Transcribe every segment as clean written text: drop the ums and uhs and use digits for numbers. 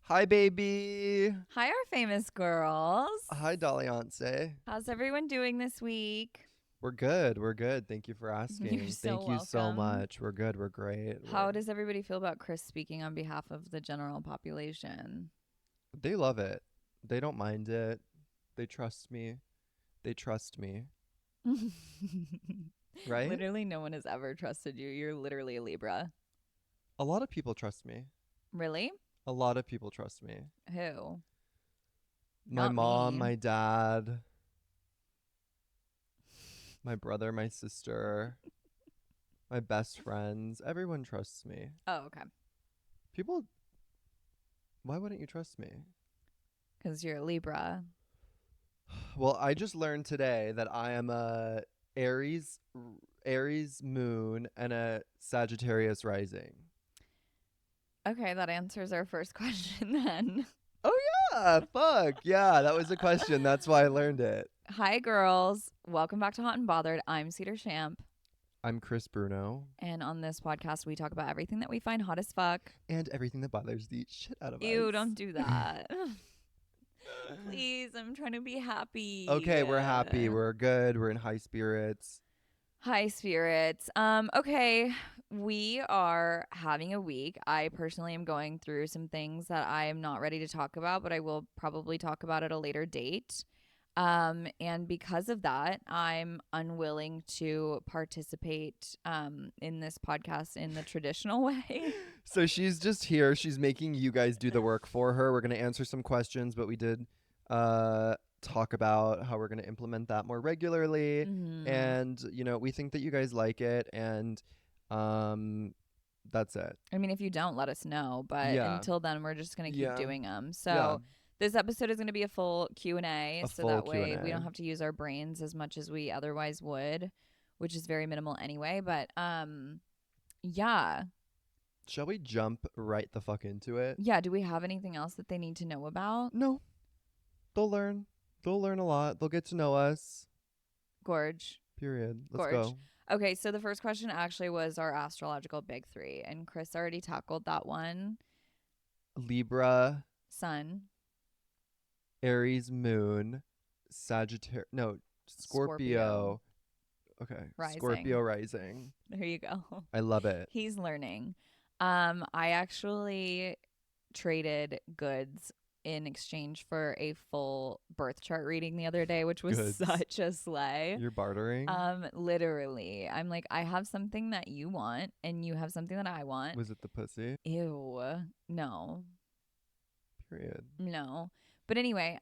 Hi, baby. Hi, our famous girls. Hi, Daliance. How's everyone doing this week? We're good. We're good. Thank you for You're asking. so Thank you so welcome. much. We're good. We're great. How does everybody feel about Chris speaking on behalf of the general population? They love it. They don't mind it. They trust me. They trust me. Right? Literally, no one has ever trusted you. You're literally a Libra. A lot of people trust me. Really? A lot of people trust me. Who? My Not mom, me. my dad, my brother, my sister, my best friends. Everyone trusts me. Oh, okay. People, why wouldn't you trust me? Because you're a Libra. Well, I just learned today that I am a Aries Aries moon and a Sagittarius rising. Okay, that answers our first question then. Oh yeah, fuck. Yeah, that was a question. That's why I learned it. Hi, girls. Welcome back to Hot and Bothered. I'm Cedar Champ. I'm Chris Bruno. And on this podcast, we talk about everything that we find hot as fuck. And everything that bothers the shit out of Ew, us. don't do that. Please, I'm trying to be happy. Okay, we're happy. We're good. We're in high spirits. High spirits. Okay, we are having a week. I personally am going through some things that I am not ready to talk about, but I will probably talk about at a later date. And because of that, I'm unwilling to participate in this podcast in the traditional way. So she's just here. She's making you guys do the work for her. We're going to answer some questions, but we did talk about how we're going to implement that more regularly. Mm-hmm. And, you know, we think that you guys like it. And that's it. I mean, if you don't, let us know. But Yeah. until then, we're just going to keep Yeah. doing them. So Yeah. this episode is going to be a full Q&A. A So full that way Q&A. we don't have to use our brains as much as we otherwise would, which is very minimal anyway. But yeah. Shall we jump right the fuck into it? Yeah. Do we have anything else that they need to know about? No. They'll learn. They'll learn a lot. They'll get to know us. Gorge. Period. Let's Gorge. go. Okay, so the first question actually was our astrological big three, and Chris already tackled that one. Libra, Sun, Aries moon, Sagittarius. No, Scorpio. Okay. Rising. Scorpio rising. There you go. I love it. He's learning. I actually traded goods in exchange for a full birth chart reading the other day, which was Goods. such a slay. You're bartering? Literally. I'm like, I have something that you want and you have something that I want. Was it the pussy? Ew. No. Period. No. But anyway,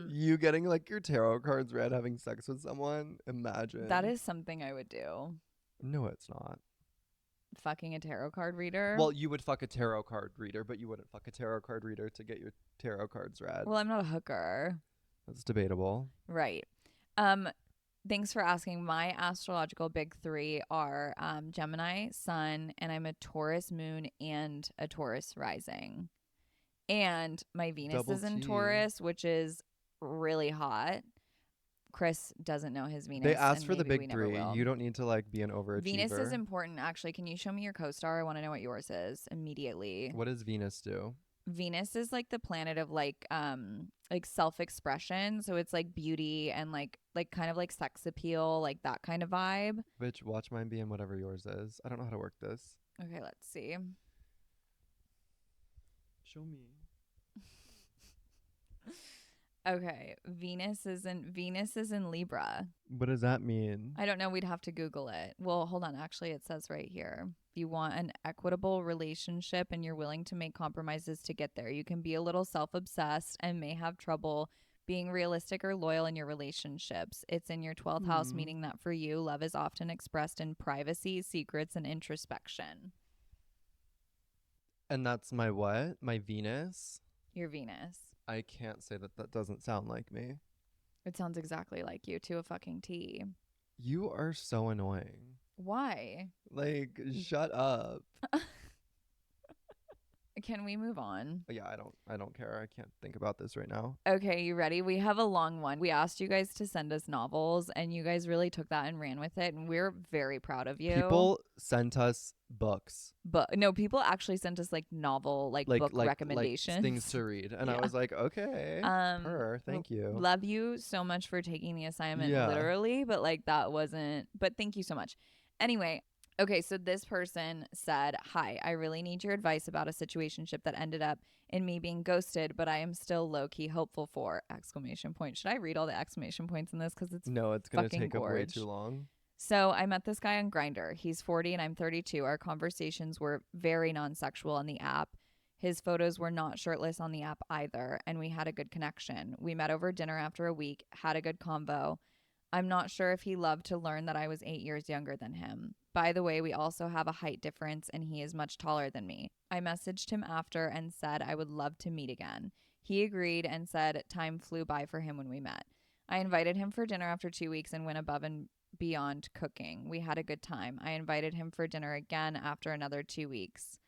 You getting like your tarot cards read having sex with someone? Imagine. that is something I would do. No, it's not. Fucking a tarot card reader. Well, you would fuck a tarot card reader, but you wouldn't fuck a tarot card reader to get your tarot cards read. Well, I'm not a hooker. That's debatable. Right. Thanks for asking. My astrological big three are Gemini, Sun, and I'm a Taurus moon and a Taurus rising. And my Venus Double is in T. Taurus, which is really hot. Chris doesn't know his Venus. They asked and for the maybe big we never three. will. You don't need to like be an overachiever. Venus is important, actually. Can you show me your co-star? I want to know what yours is immediately. What does Venus do? Venus is like the planet of like self-expression, so it's like beauty and like kind of like sex appeal, like that kind of vibe. Bitch, watch mine be in whatever yours is. I don't know how to work this. Okay, let's see. Show me. Okay, Venus is in Libra. What does that mean? I don't know, we'd have to Google it. Well, hold on, actually it says right here. If you want an equitable relationship and you're willing to make compromises to get there, you can be a little self-obsessed and may have trouble being realistic or loyal in your relationships. It's in your 12th house, meaning that for you, love is often expressed in privacy, secrets, and introspection. And that's my what? My Venus? Your Venus. I can't say that that doesn't sound like me. It sounds exactly like you to a fucking T. You are so annoying. Why? Like, shut up. Can we move on? Yeah, I don't care. I can't think about this right now. Okay, you ready? We have a long one. We asked you guys to send us novels and you guys really took that and ran with it, and we're very proud of you. People sent us books, But no, people actually sent us like novel, like book like things recommendations. to read, and I Yeah. was like, okay, Well, thank you. love you so much for taking the assignment Yeah. literally, but like that wasn't, but thank you so much. Anyway, okay, so this person said, "Hi, I really need your advice about a situationship that ended up in me being ghosted, but I am still low-key hopeful for exclamation point." Should I read all the exclamation points in this cuz it's No, it's gonna fucking take up way too gorge. long. So I met this guy on Grinder. He's 40 and I'm 32. Our conversations were very non-sexual on the app. His photos were not shirtless on the app either, and we had a good connection. We met over dinner after a week, had a good convo. I'm not sure if he loved to learn that I was 8 years younger than him. By the way, we also have a height difference and he is much taller than me. I messaged him after and said I would love to meet again. He agreed and said time flew by for him when we met. I invited him for dinner after 2 weeks and went above and beyond cooking. We had a good time. I invited him for dinner again after another 2 weeks.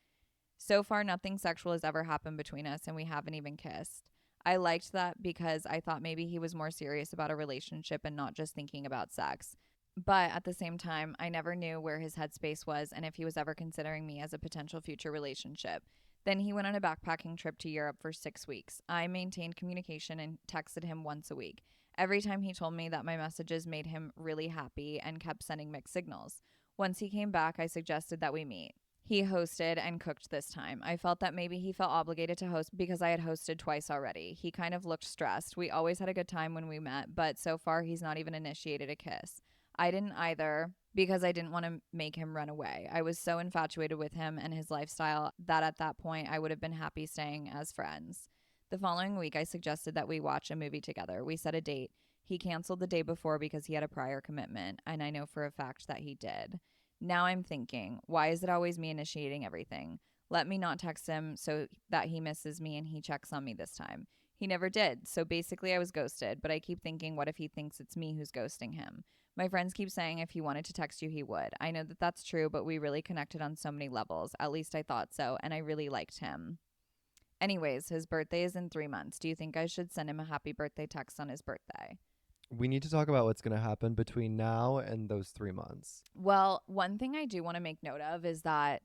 So far, nothing sexual has ever happened between us, and we haven't even kissed. I liked that because I thought maybe he was more serious about a relationship and not just thinking about sex. But at the same time, I never knew where his headspace was and if he was ever considering me as a potential future relationship. Then he went on a backpacking trip to Europe for 6 weeks. I maintained communication and texted him once a week. Every time he told me that my messages made him really happy and kept sending mixed signals. Once he came back, I suggested that we meet. He hosted and cooked this time. I felt that maybe he felt obligated to host because I had hosted twice already. He kind of looked stressed. We always had a good time when we met, but so far he's not even initiated a kiss. I didn't either because I didn't want to make him run away. I was so infatuated with him and his lifestyle that at that point I would have been happy staying as friends. The following week, I suggested that we watch a movie together. We set a date. He canceled the day before because he had a prior commitment, and I know for a fact that he did. Now I'm thinking, why is it always me initiating everything? Let me not text him so that he misses me and he checks on me this time. He never did, so basically I was ghosted, but I keep thinking, what if he thinks it's me who's ghosting him? My friends keep saying if he wanted to text you, he would. I know that that's true, but we really connected on so many levels. At least I thought so, and I really liked him. Anyways, his birthday is in 3 months. Do you think I should send him a happy birthday text on his birthday? We need to talk about what's gonna happen between now and those 3 months. Well, one thing I do want to make note of is that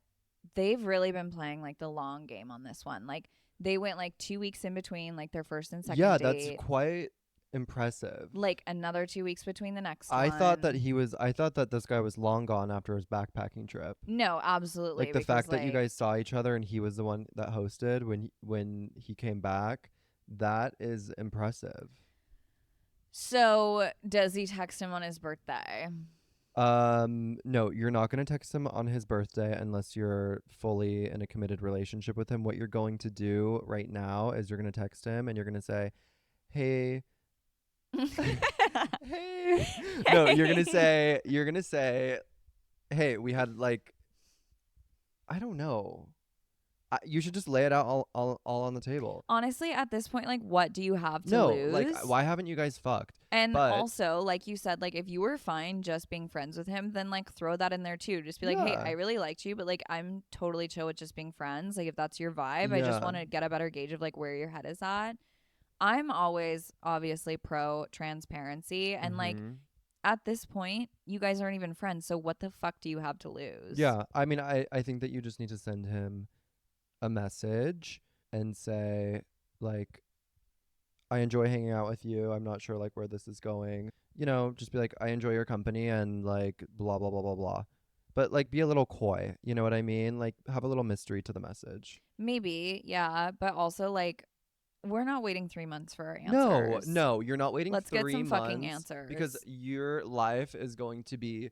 they've really been playing like the long game on this one. Like they went like 2 weeks in between like their first and second Yeah, that's date, quite impressive. like another 2 weeks between the next I one. thought that I thought that this guy was long gone after his backpacking trip. No, absolutely. Like the Because fact that you like, guys saw each other and he was the one that hosted when he came back, that is impressive. so does he text him on his birthday? No, you're not going to text him on his birthday unless you're fully in a committed relationship with him. What you're going to do right now is you're going to text him and you're going to say, "Hey, hey." No, you're going to say, "Hey, we had like I don't know. You should just lay it out all on the table." Honestly, at this point, like, what do you have to No, lose? like why haven't you guys fucked? And But also, like you said, like if you were fine just being friends with him, then like throw that in there too. Just be like, hey, yeah. I really liked you, but like I'm totally chill with just being friends. Like if that's your vibe, I just Yeah. want to get a better gauge of like where your head is at. I'm always obviously pro transparency, and like Mhm. at this point, you guys aren't even friends. So what the fuck do you have to lose? Yeah, I mean I think that you just need to send him a message and say like I enjoy hanging out with you. I'm not sure like where this is going. You know, just be like I enjoy your company and like blah blah blah blah blah. But like be a little coy, you know what I mean? Like have a little mystery to the message. Maybe, yeah, but also like we're not waiting 3 months for our No, answers. no, you're not waiting Let's get 3 some fucking months because answers. your life is going to be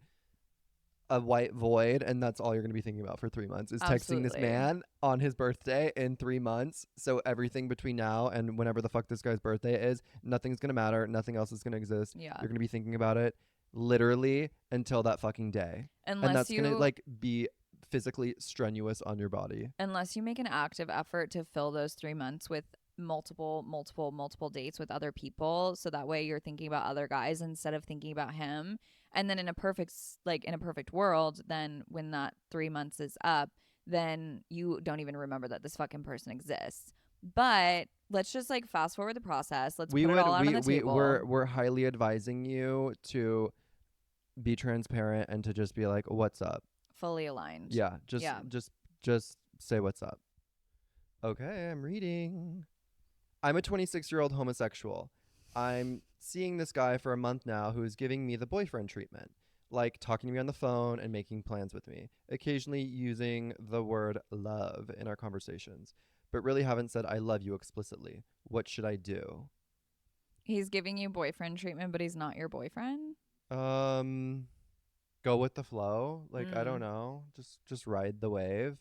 a white void and that's all you're going to be thinking about for 3 months is texting this Absolutely. man on his birthday in 3 months. So everything between now and whenever the fuck this guy's birthday is, nothing's going to matter, nothing else is going to exist. Yeah. You're going to be thinking about it literally until that fucking day. And Unless that's going to you like be physically strenuous on your body. unless you make an active effort to fill those 3 months with multiple dates with other people, so that way you're thinking about other guys instead of thinking about him. And then in a perfect world, then when that 3 months is up, then you don't even remember that this fucking person exists. But let's just like fast forward the process. Let's put it all out on the table. We're highly advising you to be transparent and to just be like, what's up? fully aligned. Yeah, Yeah. just say what's up. Okay, I'm reading. I'm a 26-year-old homosexual. I'm seeing this guy for a month now who is giving me the boyfriend treatment, like talking to me on the phone and making plans with me, occasionally using the word love in our conversations, but really haven't said I love you explicitly. What should I do? He's giving you boyfriend treatment, but he's not your boyfriend. Um Go with the flow. Like I don't Mm. know. Just ride the wave.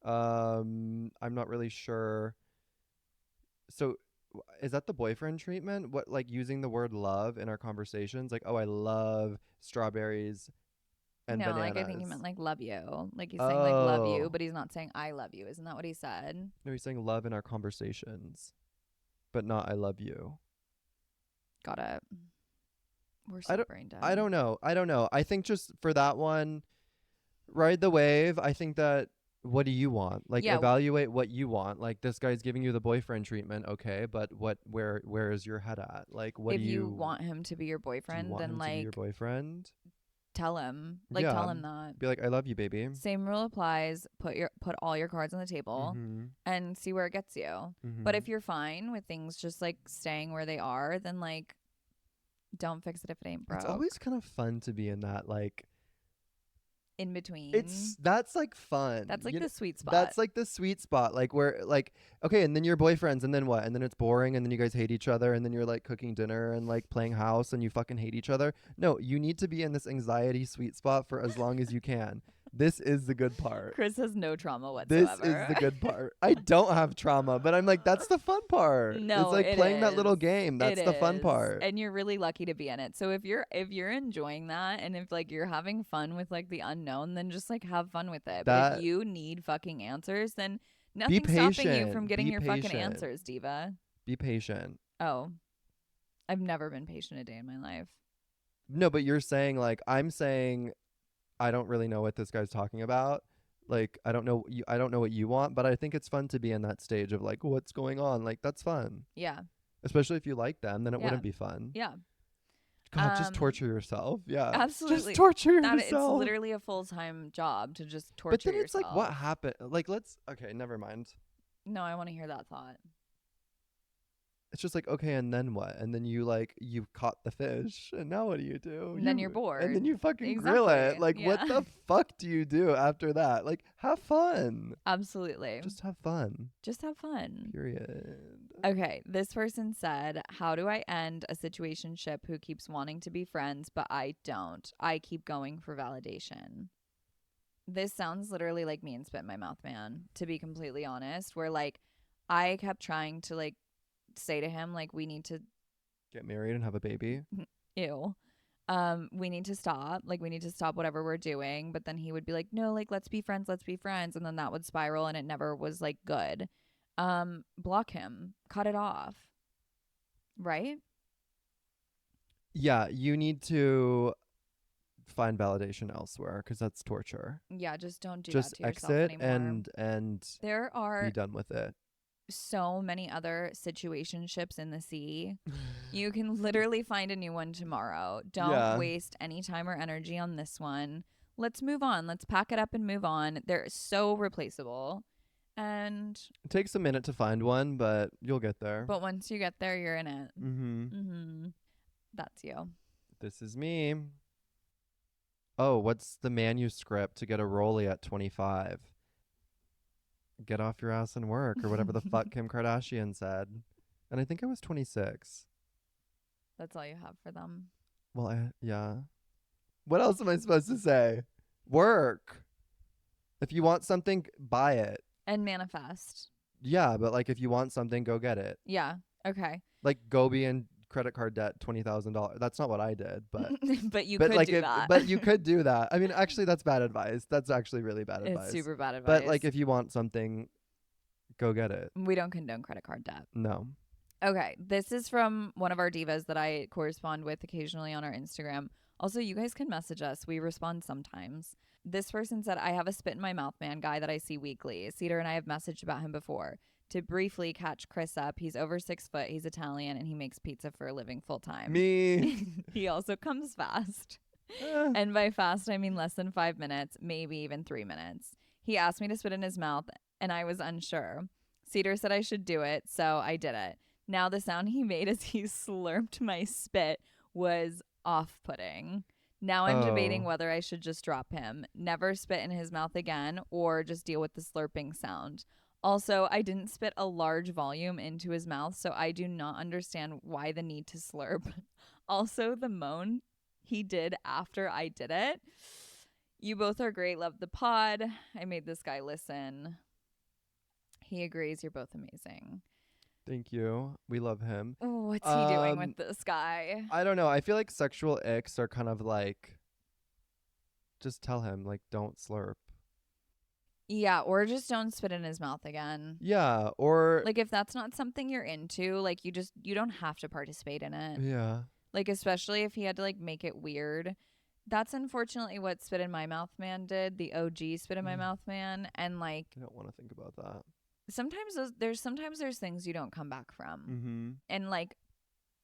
I'm not really sure. So is that the boyfriend treatment? What, like using the word love in our conversations? Like, oh, I love strawberries and No, like I think he meant bananas. like love you. Like he's saying like love you, Oh. but he's not saying I love you. Isn't that what he said? No, he's saying love in our conversations, but not I love you. Got it. We're I so don't brain dead. I don't know. I don't know. I think just for that one, ride the wave. I think that, what do you want? Like, Yeah. evaluate what you want. Like, this guy's giving you the boyfriend treatment, okay, but where is your head at? Like, what If you want him to be your do you boyfriend, want then him to be your like boyfriend? tell him. Like Yeah. tell him that. Be like, I love you, baby. Same rule applies. Put all your cards on the table Mm-hmm. and see where it gets you. But Mm-hmm. if you're fine with things just like staying where they are, then like don't fix it if it ain't broke. It's always kind of fun to be in that, like, In between. that's like fun. That's like the sweet spot. That's like the sweet spot. Like, where, like, okay, and then you're boyfriends, and then what? And then it's boring, and then you guys hate each other, and then you're like cooking dinner and like playing house, and you fucking hate each other. No, you need to be in this anxiety sweet spot for as long as you can. This is the good part. Chris has no trauma This whatsoever. is the good part. I don't have trauma, but I'm like, that's the fun part. No, it's like it playing that little is. game. That's the fun is. part. And you're really lucky to be in it. So if you're enjoying that and if like you're having fun with like the unknown, then just like have fun with it. But That, if you need fucking answers, then be nothing's stopping you patient. from getting Be your fucking patient. answers, diva. Be patient. Oh, I've never been patient a day in my life. No, but you're saying, like, I'm saying, I don't really know what this guy's talking about. Like, I don't know you. I don't know what you want, but I think it's fun to be in that stage of like, what's going on? Like, that's fun. Yeah. Especially if you like them, then it Yeah. wouldn't be fun. Yeah. God, just torture yourself. Yeah, Absolutely. just torture That it's yourself. literally a full-time job to just torture But then it's yourself. like, what happened? Like, okay, never mind. No, I want to hear that thought. It's just like, okay, and then what? And then you caught the fish, and now what do you do? And then you're bored. And then you fucking grill it. Exactly. Like, what Yeah. the fuck do you do after that? Like, have fun. Absolutely. Just have fun. Just have fun. Period. Okay, this person said, how do I end a situationship who keeps wanting to be friends, but I don't? I keep going for validation. This sounds literally like me and Spit in My Mouth Man, to be completely honest, where like I kept trying to like say to him, like, we need to Get married and have a baby. ew. We need to stop. Like, we need to stop whatever we're doing. But then he would be like, no, like, let's be friends, let's be friends. And then that would spiral and it never was like good. Block him, cut it off. Right? Yeah, you need to find validation elsewhere because that's torture. Yeah, just don't do Just that to yourself exit anymore. and There be are done with it. so many other situationships in the sea. You can literally find a new one tomorrow. Don't Yeah. waste any time or energy on this one. Let's move on. Let's pack it up and move on. They're so replaceable. And It takes a minute to find one, but you'll get there. but once you get there, you're in it. Mm-hmm. That's you. This is me. Oh, what's the manuscript to get a rollie at 25? Get off your ass and work, or whatever the fuck Kim Kardashian said. And I think I was 26. That's all you have for them. Well, yeah. What else am I supposed to say? Work. If you want something, buy it. And manifest. Yeah, but like if you want something, go get it. Yeah. Okay. Like go be in credit card debt, $20,000. That's not what I did, but but you but could like do that. But you could do that. I mean, actually, that's bad advice. That's actually really bad advice. It's super bad advice. But like if you want something, go get it. We don't condone credit card debt. No. Okay, this is from one of our divas that I correspond with occasionally on our Instagram. Also, you guys can message us. We respond sometimes. This person said, I have a spit in my mouth man guy that I see weekly. Cedar and I have messaged about him before. To briefly catch Chris up, he's over 6 foot, he's Italian, and he makes pizza for a living full time. Me. He also comes fast. Eh. And by fast, I mean less than 5 minutes, maybe even 3 minutes. He asked me to spit in his mouth, and I was unsure. Cedar said I should do it, so I did it. Now, the sound he made as he slurped my spit was off putting. Now I'm debating Oh. whether I should just drop him, never spit in his mouth again, or just deal with the slurping sound. Also, I didn't spit a large volume into his mouth, so I do not understand why the need to slurp. Also, the moan he did after I did it. You both are great. Love the pod. I made this guy listen. He agrees. You're both amazing. Thank you. We love him. What's he doing with Um, this guy? I don't know. I feel like sexual icks are kind of like, just tell him, like, don't slurp. Yeah, or just don't spit in his mouth again. Yeah, or Like if that's not something you're into, like you don't have to participate in it. yeah. Like especially if he had to like make it weird. That's unfortunately what Spit in My Mouth Man did, the OG Spit in My Mm, Mouth Man, and like I don't want to think about that. sometimes there's things you don't come back from. Mm-hmm. And like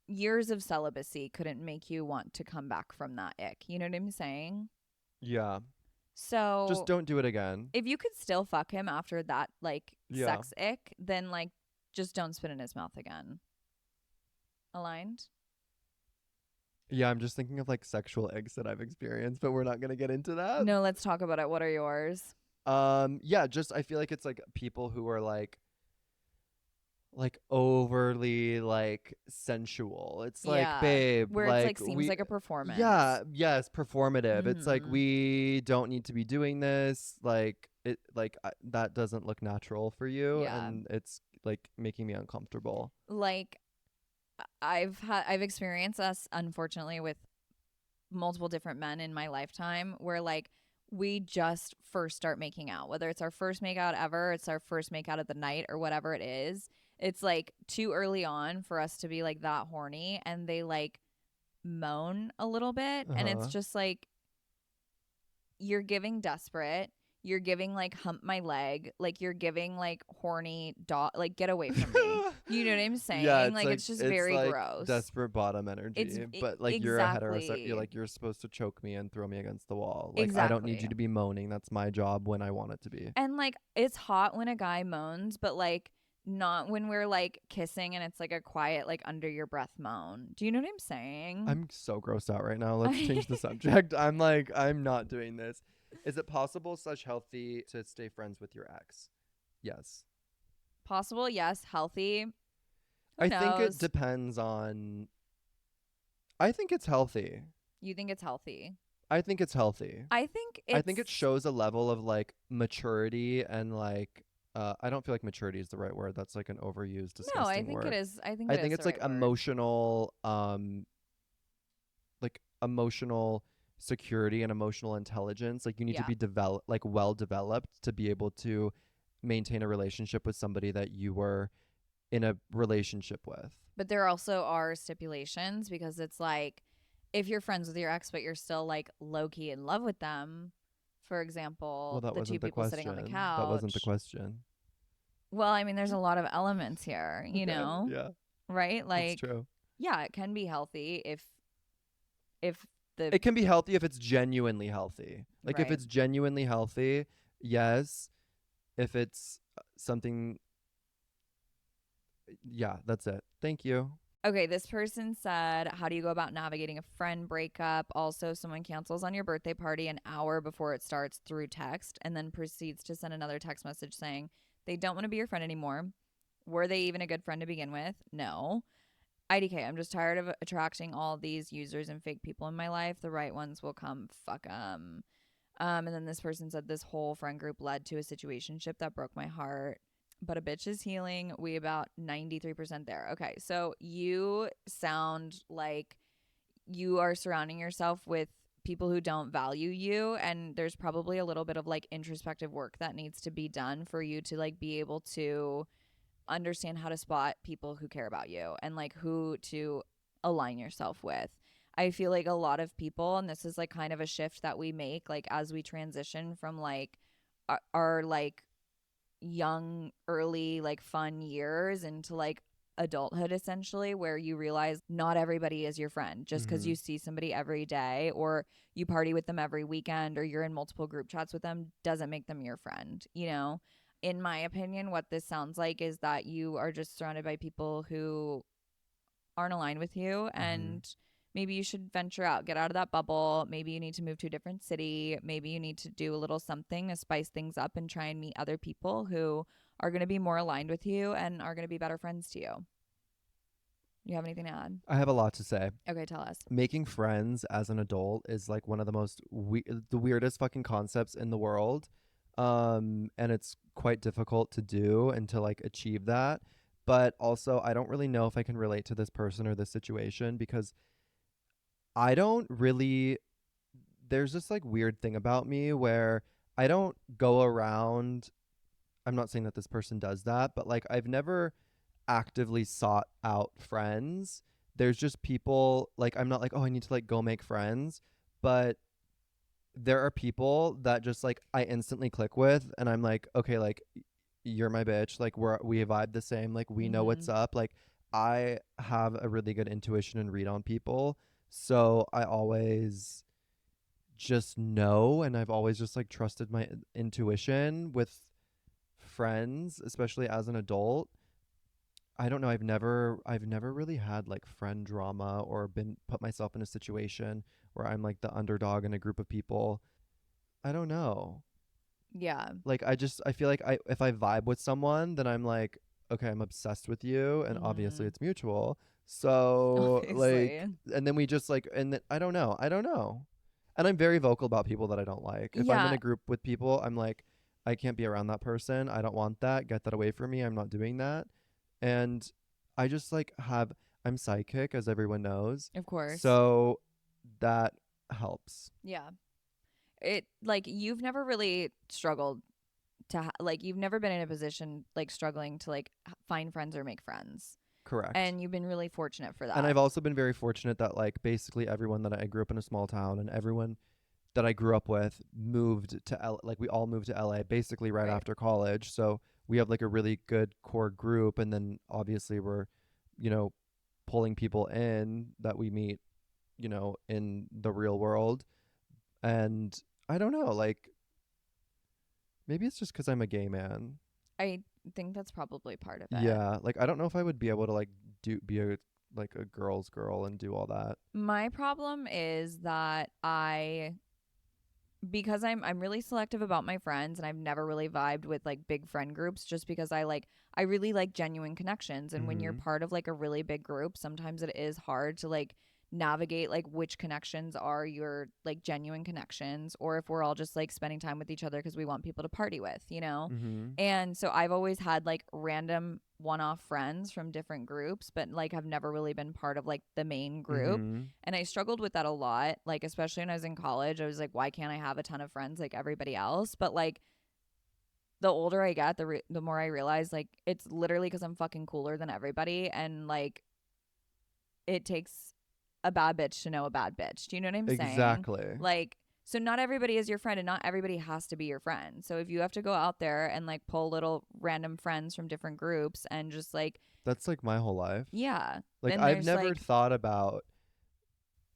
years of celibacy couldn't make you want to come back from that ick. You know what I'm saying? Yeah. Just So don't do it again. if you could still fuck him after that like Yeah. sex ick, then like just don't spit in his mouth again. Aligned? Yeah, I'm just thinking of like sexual icks that I've experienced, but we're not gonna get into that. No, let's talk about it. What are yours? Yeah, just I feel like it's like people who are like overly like sensual. It's like, Yeah. babe, Where it's like like seems we like a performance. yeah, yes, performative. It's like Mm-hmm. we don't need to be doing this. Like it like that doesn't look natural for you Yeah. and it's like making me uncomfortable. Like I've experienced this unfortunately with multiple different men in my lifetime where like we just first start making out, whether it's our first make out ever, it's our first make out of the night or whatever it is. It's like too early on for us to be like that horny, and they like moan a little bit, and it's Uh-huh. just like you're giving desperate, you're giving like hump my leg, like you're giving like horny dog, like get away from me. You know what I'm Yeah, saying? Like it's just it's very like gross. desperate bottom It's energy, but like you're a heterosexual, you're exactly, like you're supposed to choke me and throw me against the wall. Like I don't need exactly. you to be moaning. That's my job when I want it to be. And like it's hot when a guy moans, but like not when we're like kissing and it's like a quiet like under your breath moan. Do you know what I'm saying? I'm so grossed out right now. Let's change the subject. I'm like I'm not doing this. Is it possible slash healthy to stay friends with your ex? Yes. Possible, yes. Healthy, who I think it knows? depends on I think it's healthy. You think it's healthy? I think it's healthy. I think I think it it's shows a level of like maturity and like I don't feel like maturity is the right word. That's like an overused, no. I disgusting think it word. is. I think I it think is the it's like right word. emotional like emotional security and emotional intelligence. Like you need to Yeah, be well developed to be able to maintain a relationship with somebody that you were in a relationship with. but there also are stipulations because it's like if you're friends with your ex, but you're still like low key in love with them. For Well, example, that the two wasn't the people sitting on the question. That wasn't the couch. question. Well, I mean, there's a lot of elements here, Okay. Yeah, right? that's Like, true. yeah, it can be healthy if the It can be healthy if it's genuinely healthy. Like if right. it's genuinely healthy, yes. If it's something, yeah, that's it. Thank you. Okay, this person said, "How do you go about navigating a friend breakup? Also, someone cancels on your birthday party an hour before it starts through text and then proceeds to send another text message saying they don't want to be your friend anymore. Were they even a good friend to begin with? No. IDK, I'm just tired of attracting all these users and fake people in my life. The right ones will come. Fuck 'em." And then this person said this whole friend group led to a situationship that broke my heart. But a bitch is healing. We about 93% there. Okay, so you sound like you are surrounding yourself with people who don't value you, and there's probably a little bit of like introspective work that needs to be done for you to like be able to understand how to spot people who care about you and like who to align yourself with. I feel like a lot of people, and this is like kind of a shift that we make like as we transition from like our like young early like fun years into like adulthood, essentially, where you realize not everybody is your friend just because Mm-hmm. you see somebody every day or you party with them every weekend or you're in multiple group chats with them doesn't make them your friend, you know? In my opinion, what this sounds like is that you are just surrounded by people who aren't aligned with you, Mm-hmm. and maybe you should venture out, get out of that bubble. Maybe you need to move to a different city. Maybe you need to do a little something to spice things up and try and meet other people who are going to be more aligned with you and are going to be better friends to you. You have anything to add? I have a lot to say. Okay, tell us. Making friends as an adult is like one of the most the weirdest fucking concepts in the world. And it's quite difficult to do and to like achieve that. But also I don't really know if I can relate to this person or this situation because I don't really there's this like weird thing about me where I don't go around. I'm not saying that this person does that, but like I've never actively sought out friends. There's just people like I'm not like, oh, I need to like go make friends, but there are people that just like I instantly click with and I'm like, okay, like you're my bitch. Like we vibe the same. Like we know Mm-hmm. what's up. Like I have a really good intuition and read on people. So I always just know and I've always just like trusted my intuition with friends, especially as an adult. I don't know. I've never really had like friend drama or been put myself in a situation where I'm like the underdog in a group of people. I don't know. Yeah. Like I feel like I if I vibe with someone, then I'm like, okay, I'm obsessed with you and obviously Mm-hmm. it's mutual. So Obviously. like and then we just like and then I don't know. I don't know. And I'm very vocal about people that I don't like. If I'm in Yeah, a group with people, I'm like I can't be around that person. I don't want that. Get that away from me. I'm not doing that. And I just like have I'm psychic as everyone knows. of course. So that helps. Yeah. It like you've never really struggled to like you've never been in a position like struggling to like find friends or make friends. Correct. And you've been really fortunate for And I've that. also been very fortunate that like basically everyone that I grew up in a small town and everyone that I grew up with moved to like we all moved to LA basically right Right. after college. So we have like a really good core group and then obviously we're you know pulling people in that we meet, in the real world. And I don't know, like maybe it's just cuz I'm a gay man. I think that's probably part of it. Yeah, like I don't know if I would be able to like do be a like a girl's girl and do all that. My problem is that because I'm really selective about my friends and I've never really vibed with like big friend groups just because I really like genuine connections, and when you're Mhm. part of like a really big group sometimes it is hard to like navigate like which connections are your like genuine connections or if we're all just like spending time with each other because we want people to party with, you know? Mhm. And so I've always had like random one-off friends from different groups but like have never really been part of like the main group, Mhm. and I struggled with that a lot, like, especially when I was in college. I was like, why can't I have a ton of friends like everybody else? But, like, the older I get, the more I realize, like, it's literally because I'm fucking cooler than everybody. And, like, it takes a bad bitch to know a bad bitch. Do you know what I'm saying? Exactly. Like, so not everybody is your friend and not everybody has to be your friend. So if you have to go out there and, like, pull little random friends from different groups and just, like, That's like my whole life. yeah, Like then I've there's, never like, thought about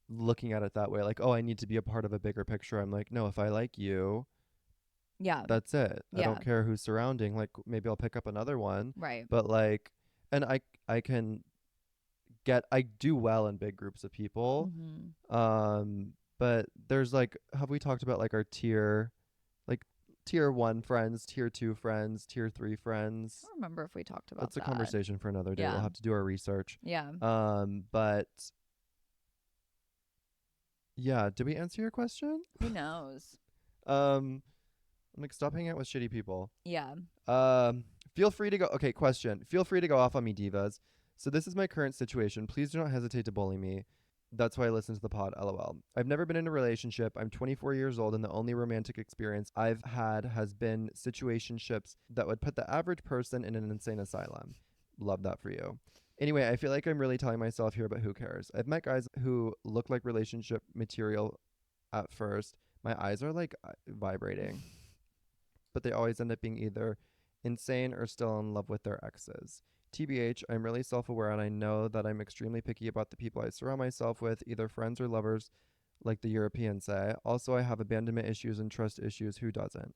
looking at it that way. Like, oh, I need to be a part of a bigger picture. I'm like, no, if I like you, yeah, that's it. I yeah, don't care who's surrounding. Like maybe I'll pick up another one, right. but like and I can get I do well in big groups of people. Mm-hmm. But there's like have we talked about like our like tier 1 friends, tier 2 friends, tier 3 I friends? don't remember if we talked about That's a that. conversation for another day. We'll Yeah. have to do our research. Yeah. But yeah, did we answer your question? Who knows? Um I'm like stop hanging out with shitty people. Yeah. Um, feel free to go. Okay, question. Feel free to go off on me, divas. So this is my current situation. Please do not hesitate to bully me. That's why I listen to the pod. LOL. I've never been in a relationship. I'm 24 years old, and the only romantic experience I've had has been situationships that would put the average person in an insane asylum. Love that for you. Anyway, I feel like I'm really telling myself here, but who cares? I've met guys who look like relationship material at first. My eyes are like vibrating, but they always end up being either insane or still in love with their exes. TBH, I'm really self aware and I know that I'm extremely picky about the people I surround myself with, either friends or lovers, like the Europeans say. Also, I have abandonment issues and trust issues. Who doesn't?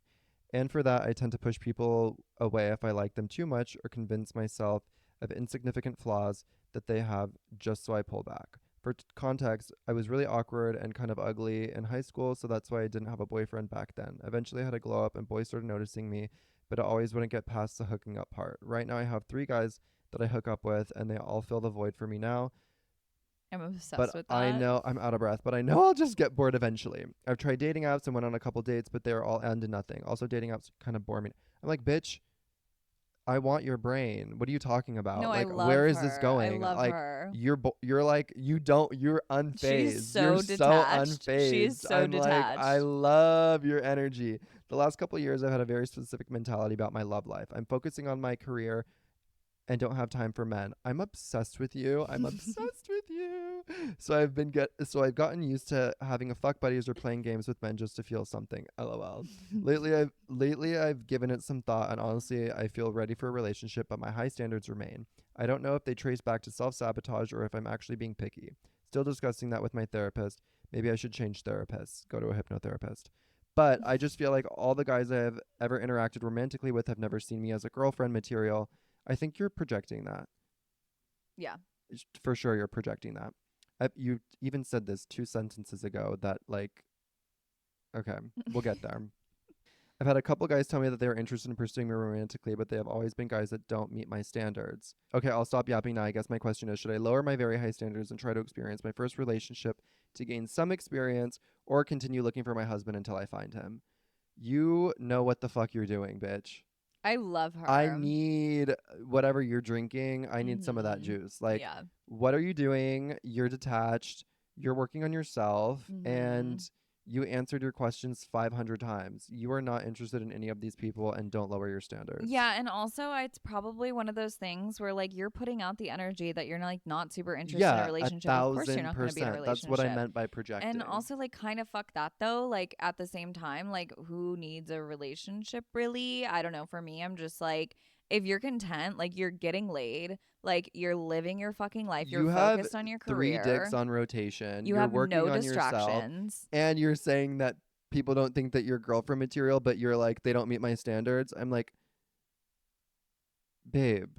And for that, I tend to push people away if I like them too much or convince myself of insignificant flaws that they have just so I pull back. For context, I was really awkward and kind of ugly in high school, so that's why I didn't have a boyfriend back then. Eventually, I had a glow up and boys started noticing me, but I always wouldn't get past the hooking up part. Right now, I have 3 guys that I hook up with, and they all fill the void for me now. I'm But obsessed with I that. know I'm out of breath, but I know I'll just get bored eventually. I've tried dating apps and went on a couple dates, but they are all end in nothing. Also, dating apps kind of bore me. I'm like, bitch, I want your brain. What are you talking No, about? I Like, where love is this her. I going? love Like, her. you're like, you're She's unfazed. You're so so detached. She is unfazed. so I'm like, I detached. love your energy. The last couple of years, I've had a very specific mentality about my love life. I'm focusing on my career and don't have time for men. I'm obsessed with you. I'm obsessed with you. So I've gotten used to having a fuck buddies or playing games with men just to feel something. LOL. Lately I've given it some thought and honestly I feel ready for a relationship, but my high standards remain. I don't know if they trace back to self-sabotage or if I'm actually being picky. Still discussing that with my therapist. Maybe I should change therapists. Go to a hypnotherapist. But I just feel like all the guys I have ever interacted romantically with have never seen me as a girlfriend material. I think you're projecting that. Yeah. For sure, you're projecting that. You even said this 2 sentences ago that, like, okay, we'll get there. I've had a couple guys tell me that they are interested in pursuing me romantically, but they have always been guys that don't meet my standards. Okay, I'll stop yapping now. I guess my question is, should I lower my very high standards and try to experience my first relationship to gain some experience or continue looking for my husband until I find him? You know what the fuck you're doing, bitch. I love I her. need whatever you're drinking. I need some of that Mhm. juice. Like, Yeah. what are you doing? You're detached. You're working on yourself, and Mhm. you answered your questions 500 times. You are not interested in any of these people, and don't lower your standards. Yeah, and also it's probably one of those things where like you're putting out the energy that you're like not super interested in a Yeah, a relationship. Of course you're thousand not going to be in a percent. That's what I relationship. meant by And projecting. also like kind of fuck that though, like at the same time, like who needs a relationship really? I don't know. For me, I'm just like if you're content, like you're getting laid, like you're living your fucking life, you're You have focused on your 3 dicks career, on rotation. you You're have working no on yourself, distractions. and you're saying that people don't think that you're girlfriend material, but you're like, they don't meet my standards. I'm like, babe,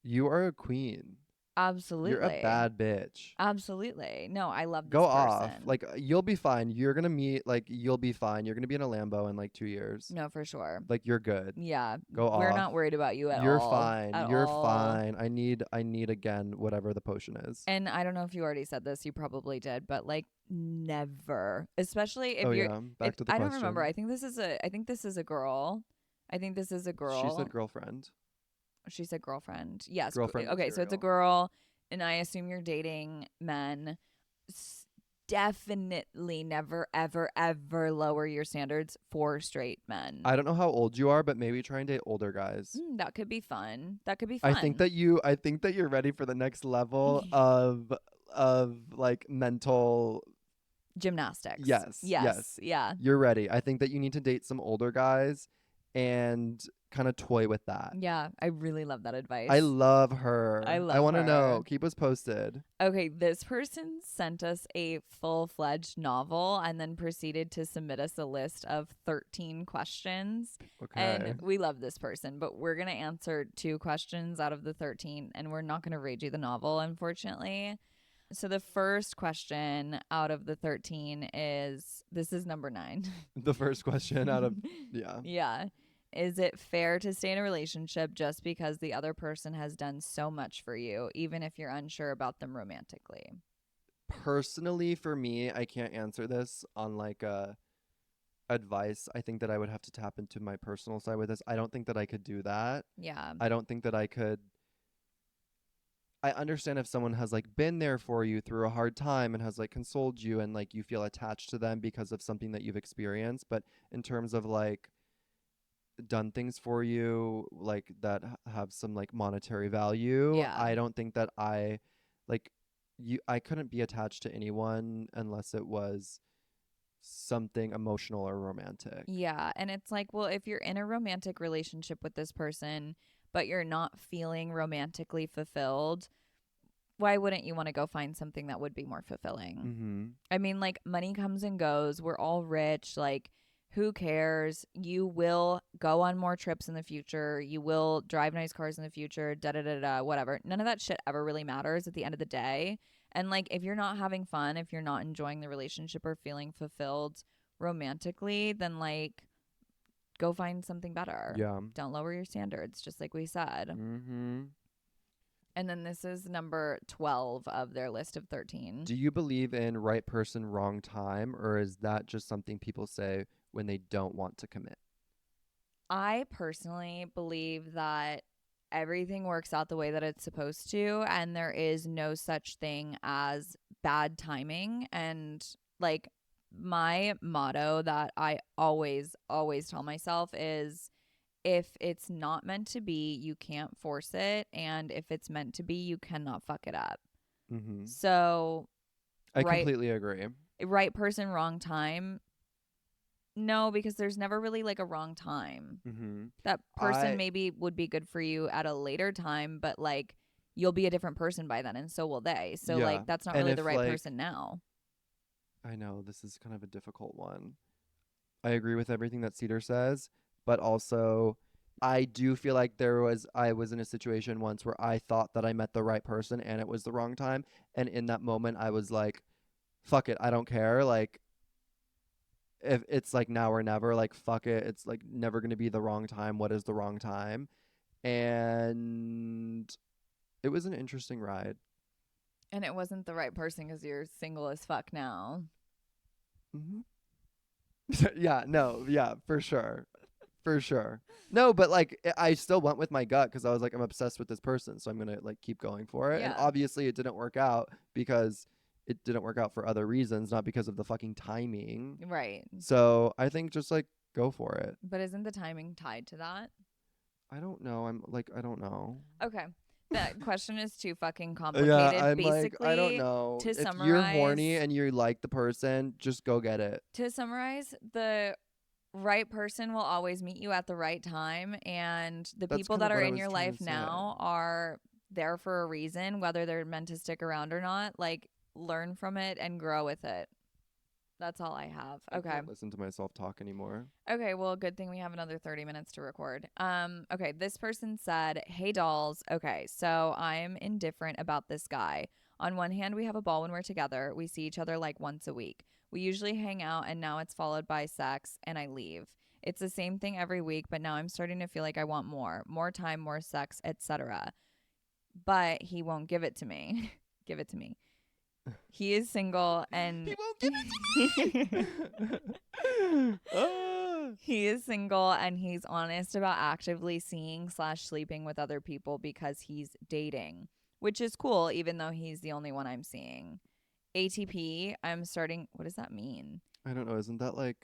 you are a queen. You're a Absolutely. bad bitch. Absolutely. No, I love Go this off. person. Like, you'll be fine. You're gonna meet, like, you'll be fine. You're gonna be in a Lambo in like 2 years. No, for sure. Like, you're good. Yeah, Go we're off. not worried about you at You're all. fine. At You're all. fine. I need again whatever the potion is. And I don't know if you already said this, you probably did, but like never, especially if Oh you're yeah. it Back to the I don't remember. question. I think this is a girl. I think this is a She said girl. girlfriend. She said girlfriend. Yes. Girlfriend Okay, so it's a material. girl and I assume you're dating men. Definitely never ever ever lower your standards for straight men. I don't know how old you are, but maybe try and date older guys. That could be fun. That could be I think fun. that you're ready for the next level of like mental. Gymnastics. Yes, Yes. yes. Yeah. You're ready. I think that you need to date some older guys and kind of toy with that. Yeah. I really love that I advice. love I her. I love want to know. her. Keep us posted. Okay, this person sent us a full fledged novel and then proceeded to submit us a list of 13 questions. And Okay. we love this person, but we're going to answer 2 questions out of the 13, and we're not going to read you the novel, unfortunately. So the first question out of the 13 is this is number 9. The first question out of yeah. Yeah. Is it fair to stay in a relationship just because the other person has done so much for you, even if you're unsure about them romantically? Personally, for me, I can't answer this on like a advice. I think that I would have to tap into my personal side with this. I don't think that I could do that. Yeah. I don't think that I could. I understand if someone has like been there for you through a hard time and has like consoled you and like you feel attached to them because of something that you've experienced, but in terms of like done things for you like that have some like monetary value, Yeah. I don't think that like I couldn't be attached to anyone unless it was something emotional or romantic. Yeah. And it's like, well, if you're in a romantic relationship with this person, but you're not feeling romantically fulfilled, why wouldn't you want to go find something that would be more fulfilling? Mm-hmm. I mean, like, money comes and goes. We're all rich. Like, who cares? You will go on more trips in the future. You will drive nice cars in the future, da da da da, whatever. None of that shit ever really matters at the end of the day. And, like, if you're not having fun, if you're not enjoying the relationship or feeling fulfilled romantically, then, like, go find something better. Yeah. Don't lower your standards, just like we said. Mm-hmm. And then this is number 12 of their list of 13. Do you believe in right person, wrong time, or is that just something people say when they don't want to commit? I personally believe that everything works out the way that it's supposed to, and there is no such thing as bad timing. And like, my motto that I always tell myself is, if it's not meant to be, you can't force it. And if it's meant to be, you cannot fuck it up. Mm-hmm. So, I right, completely agree. right person, wrong time. No, because there's never really like a wrong time. Mm-hmm. That person I maybe would be good for you at a later time, but like, you'll be a different person by then, and so will they. So Yeah. like, that's not And really the if right like person now. I know this is kind of a difficult one. I agree with everything that Cedar says, but also I do feel like I was in a situation once where I thought that I met the right person and it was the wrong time, and in that moment I was like, fuck it, I don't care. Like if it's like now or never, like fuck it. It's like never going to be the wrong time. What is the wrong time? And it was an interesting ride. And it wasn't the right person because you're single as fuck now. Hmm. Yeah, no, yeah, for sure. For sure. No, but like I still went with my gut because I was like, I'm obsessed with this person, so I'm gonna like keep going for it. And Yeah. obviously, it didn't work out because it didn't work out for other reasons, not because of the fucking timing. Right. So I think just like go for it. But isn't the timing tied to that? I don't know. I'm like I don't know. Okay. That question is too fucking Yeah, complicated. I'm like I don't Basically, know. to If you're horny summarize, and you like the person, just go get it. the right person will always meet you at the right time, and the That's people kind that of are what I in was your trying life to say. now are there for a reason, whether they're meant to stick around or not. Like, learn from it and grow with it. That's all I have. I Okay. can't listen to myself talk anymore. Okay, well, good thing we have another 30 minutes to record. Okay, this person said, "Hey dolls. Okay, so I'm indifferent about this guy. On one hand, we have a ball when we're together. We see each other like once a week. We usually hang out, and now it's followed by sex and I leave. It's the same thing every week, but now I'm starting to feel like I want more time, more sex, etc. But he won't give it to me. Give it to me. He is single He and won't give it to me. Ah. he is single and he's honest about actively seeing slash sleeping with other people because he's dating, which is cool, even though he's the only one I'm seeing. ATP, I'm starting. What does that mean? I don't know. Isn't that like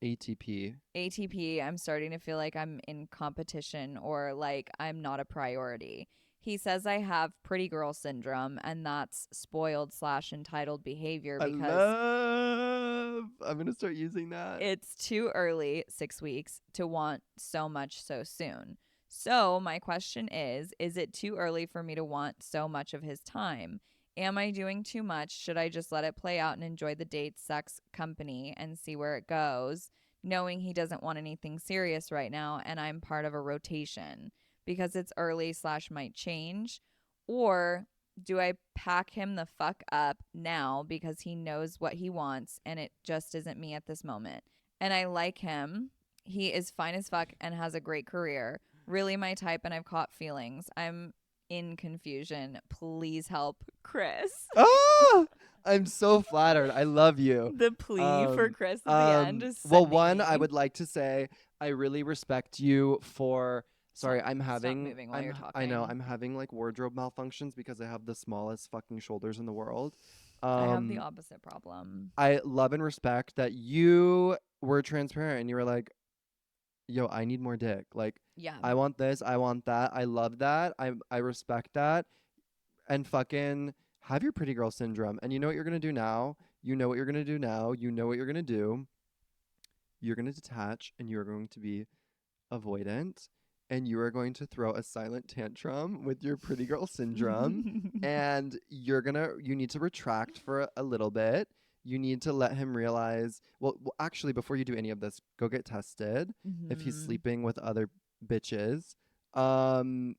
ATP? ATP, I'm starting to feel like I'm in competition or like I'm not a priority. He says I have pretty girl syndrome, and that's spoiled slash entitled behavior I because love. I'm gonna start using that. it's too early, 6 weeks, to want so much so soon. So, my question is it too early for me to want so much of his time? Am I doing too much? Should I just let it play out and enjoy the date, sex, company, and see where it goes, knowing he doesn't want anything serious right now and I'm part of a rotation because it's early slash might change? Or do I pack him the fuck up now because he knows what he wants and it just isn't me at this moment? And I like him. He is fine as fuck and has a great career. Really my type, and I've caught feelings. I'm in confusion. Please help, Chris. Oh, I'm so flattered. I love you. The plea for Um, Chris at the end is well, sending one, I me. would like to say I really respect you for. Sorry, Stop moving while you're I know talking. I'm having like wardrobe malfunctions because I have the smallest fucking shoulders in the world. I have the Um, opposite problem. I love and respect that you were transparent and you were like, yo, I need more dick. Like, Yeah. I want this, I want that. I love that. I respect that. And fucking have your pretty girl syndrome. And you know what you're gonna do now? You know what you're gonna do now. You know what you're gonna do. You're gonna detach and you're going to be avoidant and you are going to throw a silent tantrum with your pretty girl syndrome, and you need to retract for a little bit. You need to let him realize, well, actually, before you do any of this, go get tested if he's sleeping with other bitches. Um,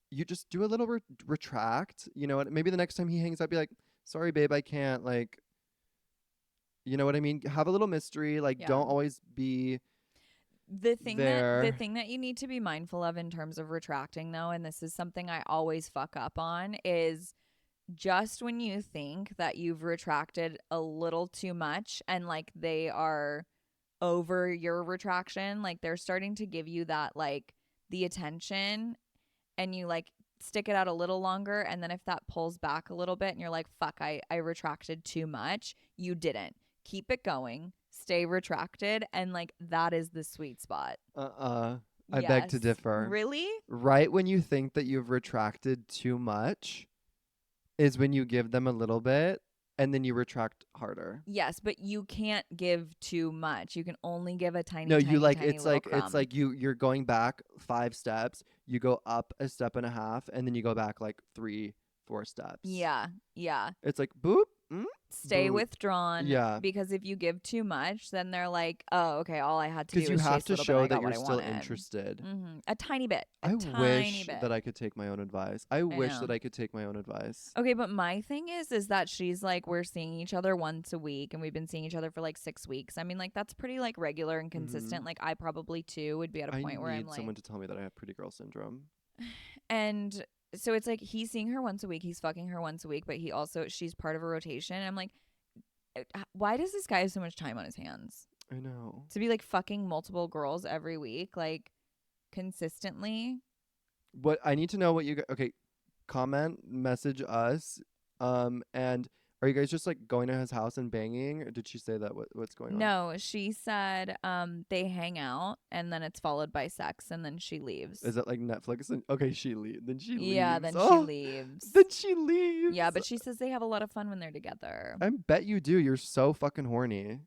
you just do a little retract. You know what? Maybe the next time he hangs out, be like, sorry, babe, I can't. Like, you know what I mean? Have a little mystery. Like, Yeah. don't always be The there. thing that you need to be mindful of in terms of retracting though, and this is something I always fuck up on, is just when you think that you've retracted a little too much and like they are over your retraction, like they're starting to give you that like the attention, and you like stick it out a little longer, and then if that pulls back a little bit and you're like fuck, I retracted too much, you didn't. Keep it going, stay retracted, and like that is the sweet spot. I beg Yes. to differ. Really? Right when you think that you've retracted too much is when you give them a little bit and then you retract harder. Yes, but you can't give too much. You can only give a tiny, No, you tiny, like tiny it's little like it's crumb. like you're going back 5 steps, you go up a step and a half, and then you go back like 3, 4 steps. Yeah, yeah. It's like boop, Stay boop. withdrawn, Yeah. because if you give too much, then they're like, oh, okay, all I had to Because do you was have chase a to little bit and show I that got you're what I still wanted. interested. A tiny bit. I Tiny wish bit. that I could take my own advice. I wish know. that I could take my own advice. Okay, but my thing is that she's like, we're seeing each other once a week and we've been seeing each other for like 6 weeks. I mean, like that's pretty like regular and consistent. Like I probably too would be at a I point where I'm need like, someone to tell me that I have pretty girl syndrome. and so it's like he's seeing her once a week, he's fucking her once a week, but she's part of a rotation. And I'm like, why does this guy have so much time on his hands I know. to be like fucking multiple girls every week, like consistently? What I need to know what you okay, comment, message us. And are you guys just like going to his house and banging? Or did she say that what's going on? No, she said they hang out and then it's followed by sex and then she leaves. Is it like Netflix? And okay, then she Yeah, leaves. then she Oh, leaves. then she leaves. Yeah, but she says they have a lot of fun when they're together. I bet you do. You're so fucking horny.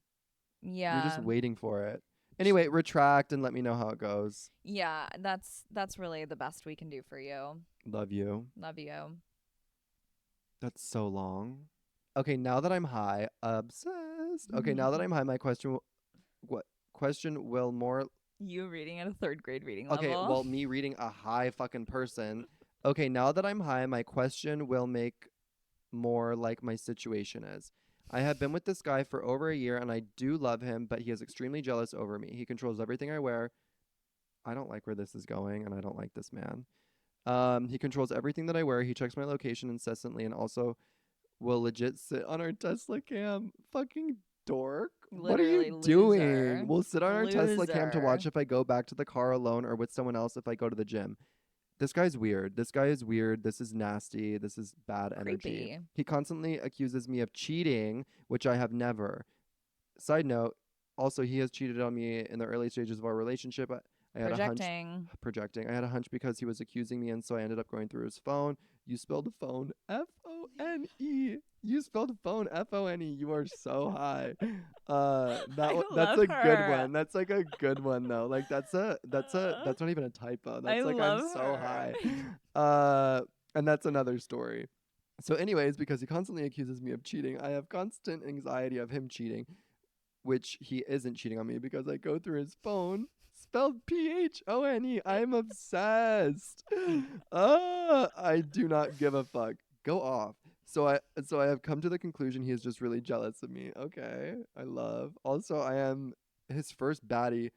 You're just Yeah. waiting for it. Anyway, retract and let me know how it goes. Yeah, that's really the best we can do for you. Love you. Love you. That's so long. Okay, now that I'm high, obsessed. Okay, now that I'm high, my what question will more You reading at a 3rd grade reading okay, level. well, me reading a high fucking person. Okay, now that I'm high, my question will make more like my situation is. I have been with this guy for over a year and I do love him, but he is extremely jealous over me. He controls everything I wear. I don't like where this is going and I don't like this man. He controls everything that I wear. He checks my location incessantly and also will legit sit on our Tesla cam. Fucking dork. What are Literally you loser. doing? We'll sit on our Tesla cam to watch Loser. if I go back to the car alone or with someone else if I go to the gym. This guy's weird. This guy is weird. This is nasty. This is bad energy. Creepy. He constantly accuses me of cheating, which I have never. Side note, also he has cheated on me in the early stages of our relationship. I had a hunch projecting. I had a hunch because he was accusing me, and so I ended up going through his phone. You spelled phone F-O-N-E. You spelled phone F-O-N-E. You are so high. That's a good one. That's like a good one though. Like that's not even a typo. That's like I'm so high. And that's another story. So anyways, because he constantly accuses me of cheating, I have constant anxiety of him cheating, which he isn't cheating on me because I go through his phone. Spelled P-H-O-N-E. I'm obsessed. I do not give a fuck. Go off. So I have come to the conclusion he is just really jealous of me. Okay. I love. Also, I am his first baddie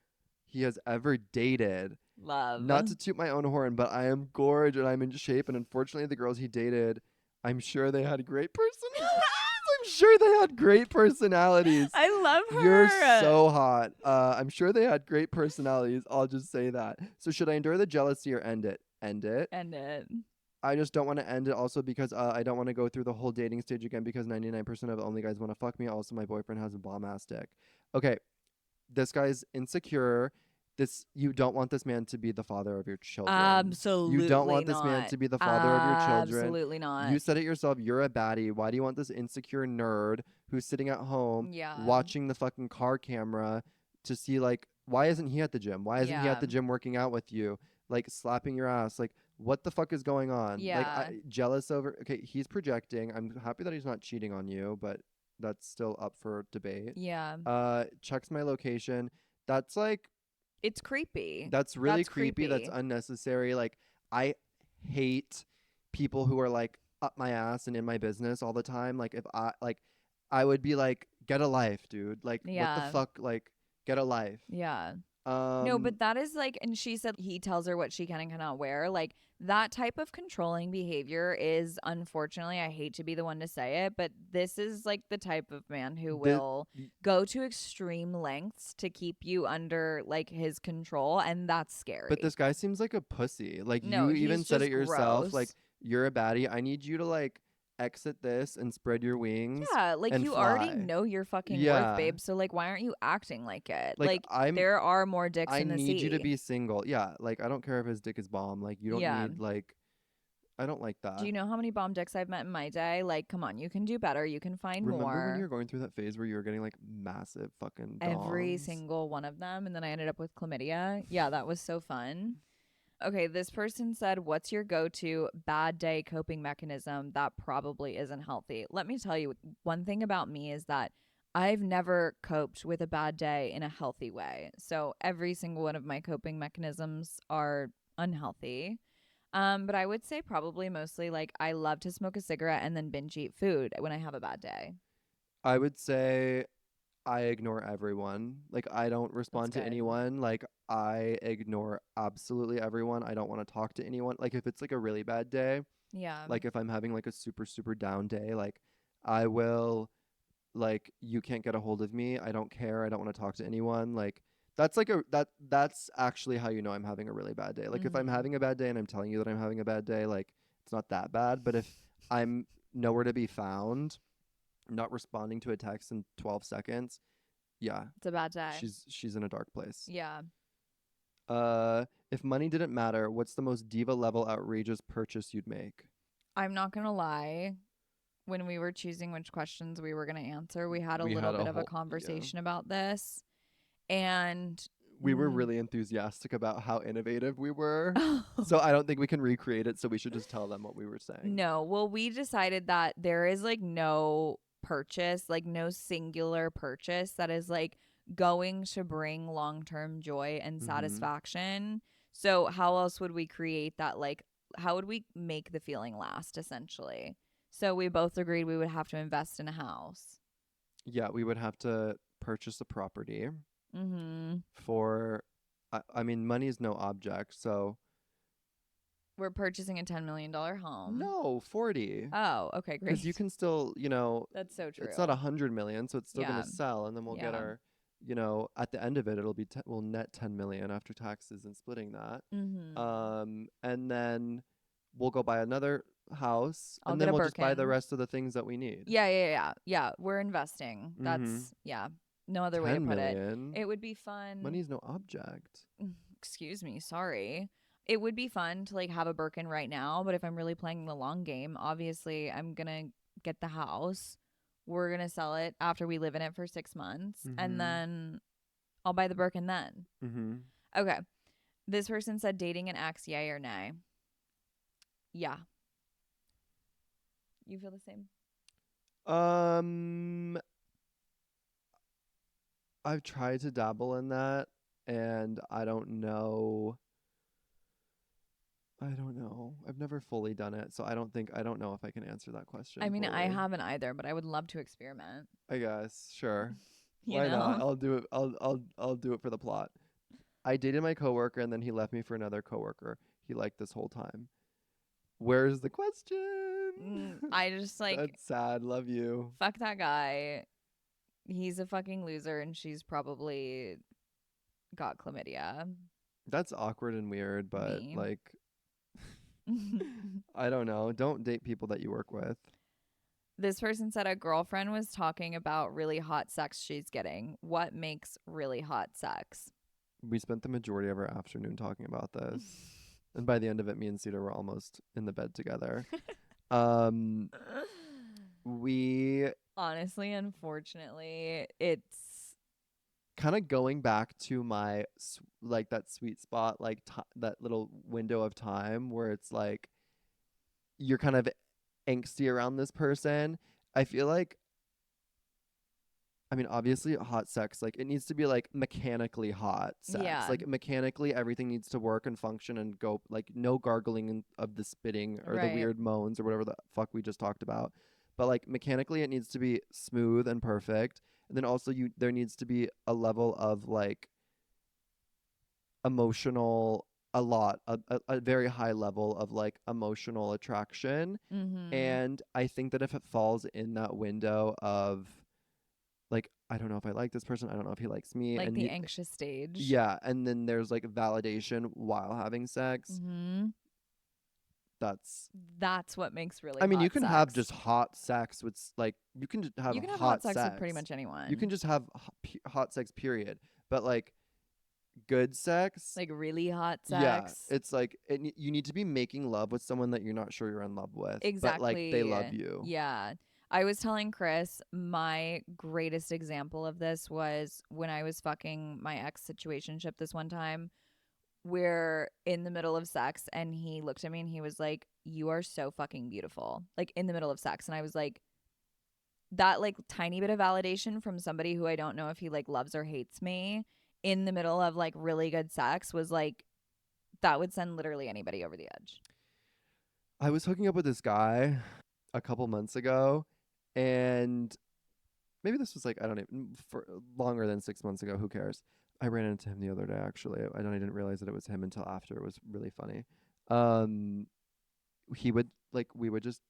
he has ever dated. Love. Not to toot my own horn, but I am gorgeous and I'm in shape. And unfortunately, the girls he dated, I'm sure they had great personalities. I'm sure they had great personalities. I love her. You're so hot. I'm sure they had great personalities. I'll just say that. So should I endure the jealousy or end it? End it. End it. I just don't want to end it also because I don't want to go through the whole dating stage again because 99% of only guys want to fuck me. Also, my boyfriend has a bomb-ass dick. Okay, this guy's insecure. You don't want this man to be the father of your children. Absolutely You don't want not. this man to be the father of your children. Absolutely not. You said it yourself. You're a baddie. Why do you want this insecure nerd who's sitting at home watching the fucking car camera to see like why isn't he at the gym? Why isn't he at the gym working out with you? like slapping your ass. Like, what the fuck is going on? Like, Yeah. jealous over. Okay, he's projecting. I'm happy that he's not cheating on you, but that's still up for debate. Yeah. Checks my location. That's like It's creepy. that's really That's creepy. That's creepy. unnecessary. Like, I hate people who are like up my ass and in my business all the time. Like, if I would be like, get a life, dude. Like, what the Yeah. fuck? Like, get a life. Yeah. No, Um, but that is like, and she said he tells her what she can and cannot wear. Like, that type of controlling behavior is, unfortunately, I hate to be the one to say it, but this is like the type of man who the, will go to extreme lengths to keep you under like his control. And that's but scary. this guy seems like a pussy. Like, No, you even he's said it just yourself. Like, gross. you're a baddie. I need you to like exit this and spread your wings Yeah, like and you already fly. know your fucking worth, Yeah. babe. So like why aren't you acting like it? Like, Like there are more dicks I in the need you to sea. be single. Yeah, like, I don't care if his dick is bomb. Like, you don't Yeah. need like, I don't like Do that. you know how many bomb dicks I've met in my day? Like, come on, you can do better. You can find Remember when you were more. going through that phase where you were getting like massive fucking Every dongs? single one of them. And then I ended up with chlamydia. Yeah, that was so fun. Okay, this person said, what's your go to bad day coping mechanism that probably isn't healthy? Let me tell you, one thing about me is that I've never coped with a bad day in a healthy way. So every single one of my coping mechanisms are unhealthy. But I would say probably mostly like I love to smoke a cigarette and then binge eat food when I have a bad day. I would say I ignore everyone. Like, I don't That's respond to good. anyone. Like, I ignore absolutely everyone. I don't want to talk to anyone. Like, if it's like a really bad day, Yeah. like if I'm having like a super super down day, like I will, like, you can't get a hold of me. I don't care. I don't want to talk to anyone. Like, that's like that's actually how you know I'm having a really bad day. Like, if I'm Mm-hmm. having a bad day and I'm telling you that I'm having a bad day, like, it's not that bad. But if I'm nowhere to be found, not responding to a text in 12 seconds, yeah, It's a bad day. she's in a dark place. Yeah. If money didn't matter, what's the most diva level outrageous purchase you'd make? I'm not going to lie. When we were choosing which questions we were going to answer, we had a We little had a bit of a whole, yeah. conversation about this. And We were really enthusiastic about how innovative we were. oh, So I don't think we can recreate it, so we should just tell them what we were saying. no, well, we decided that there is like no purchase, like no singular purchase that is like going to bring long term joy and Mhm. satisfaction. So, how else would we create that? Like, how would we make the feeling last essentially? So, we both agreed we would have to invest in a house. Yeah, we would have to purchase a property Mm-hmm. for I mean, money is no object, so We're purchasing a $10 million home. no, 40. Oh, okay, Cuz you great. can still, That's so it's not true. 100 million, so it's still going Yeah. to sell, and then we'll get Yeah. our, at the end of it, it'll be we'll net 10 million after taxes and splitting that. Mm-hmm. And then we'll go buy another house, I'll and get then a we'll just buy the Birkin. rest of the things that we need. Yeah, yeah, yeah. Yeah, we're investing. Mhm. That's, yeah, no other way to 10 put it. million. It would be fun. Money's no object. Excuse me, sorry. It would be fun to like have a Birkin right now, but if I'm really playing the long game, obviously I'm going to get the house. We're going to sell it after we live in it for 6 months, and Mhm. then I'll buy the Birkin then. Mhm. Okay. This person said dating an ex, yay or nay? Yeah. You feel the same? Um I've tried to dabble in that, and I don't know. I don't know. I've never fully done it, so I don't know if I can answer that I question mean, I fully. haven't either, but I would love to experiment. I guess, sure. You Why not? know? I'll do it. I'll do it for the plot. I dated my coworker and then he left me for another coworker he liked this whole time. Where's the question? I just like, That's sad. Love you. fuck that guy. He's a fucking loser, and she's probably got chlamydia. That's awkward and weird, but Me. like, I don't know. Don't date people that you work with. This person said a girlfriend was talking about really hot sex she's getting. What makes really hot sex? We spent the majority of our afternoon talking about this. And by the end of it, me and Cedar were almost in the bed together. Um, we Honestly, unfortunately, it's kind of going back to my like that sweet spot, like that little window of time where it's like you're kind of angsty around this person. I feel like, I mean, obviously, hot sex, like, it needs to be, like, mechanically hot sex. Yeah. Like, mechanically, everything needs to work and function and go, like, no gargling of the spitting or the Right. weird moans or whatever the fuck we just talked about. But, like, mechanically, it needs to be smooth and perfect. And then also, there needs to be a level of, like, emotional, a very high level of, like, emotional attraction. Mhm. And I think that if it falls in that window of, like, I don't know if I like this person, I don't know if he likes me, Like and the you, anxious stage. yeah, and then there's like validation while having sex. Mhm. That's, That's what makes really I mean, you hot can have sex. just hot sex with like, you can just have You can have hot hot sex with pretty sex. much You can anyone. just have hot sex, period. But like good sex, Like really hot yeah, sex. it's like you need to be making love with someone that you're not sure you're in love with, but like they love Exactly. you. Yeah. I was telling Chris my greatest example of this was when I was fucking my ex situationship this one time. We're in the middle of sex and he looked at me and he was like, "You are so fucking beautiful." Like in the middle of sex. And I was like, that like tiny bit of validation from somebody who I don't know if he like loves or hates me in the middle of like really good sex was like that would send literally anybody over the edge. I was hooking up with this guy a couple months ago, and maybe this was like, I don't even, for longer than 6 months ago. Who cares? I ran into him the other day. Actually, I didn't realize that it was him until after. It was really funny. Um, he would like we would just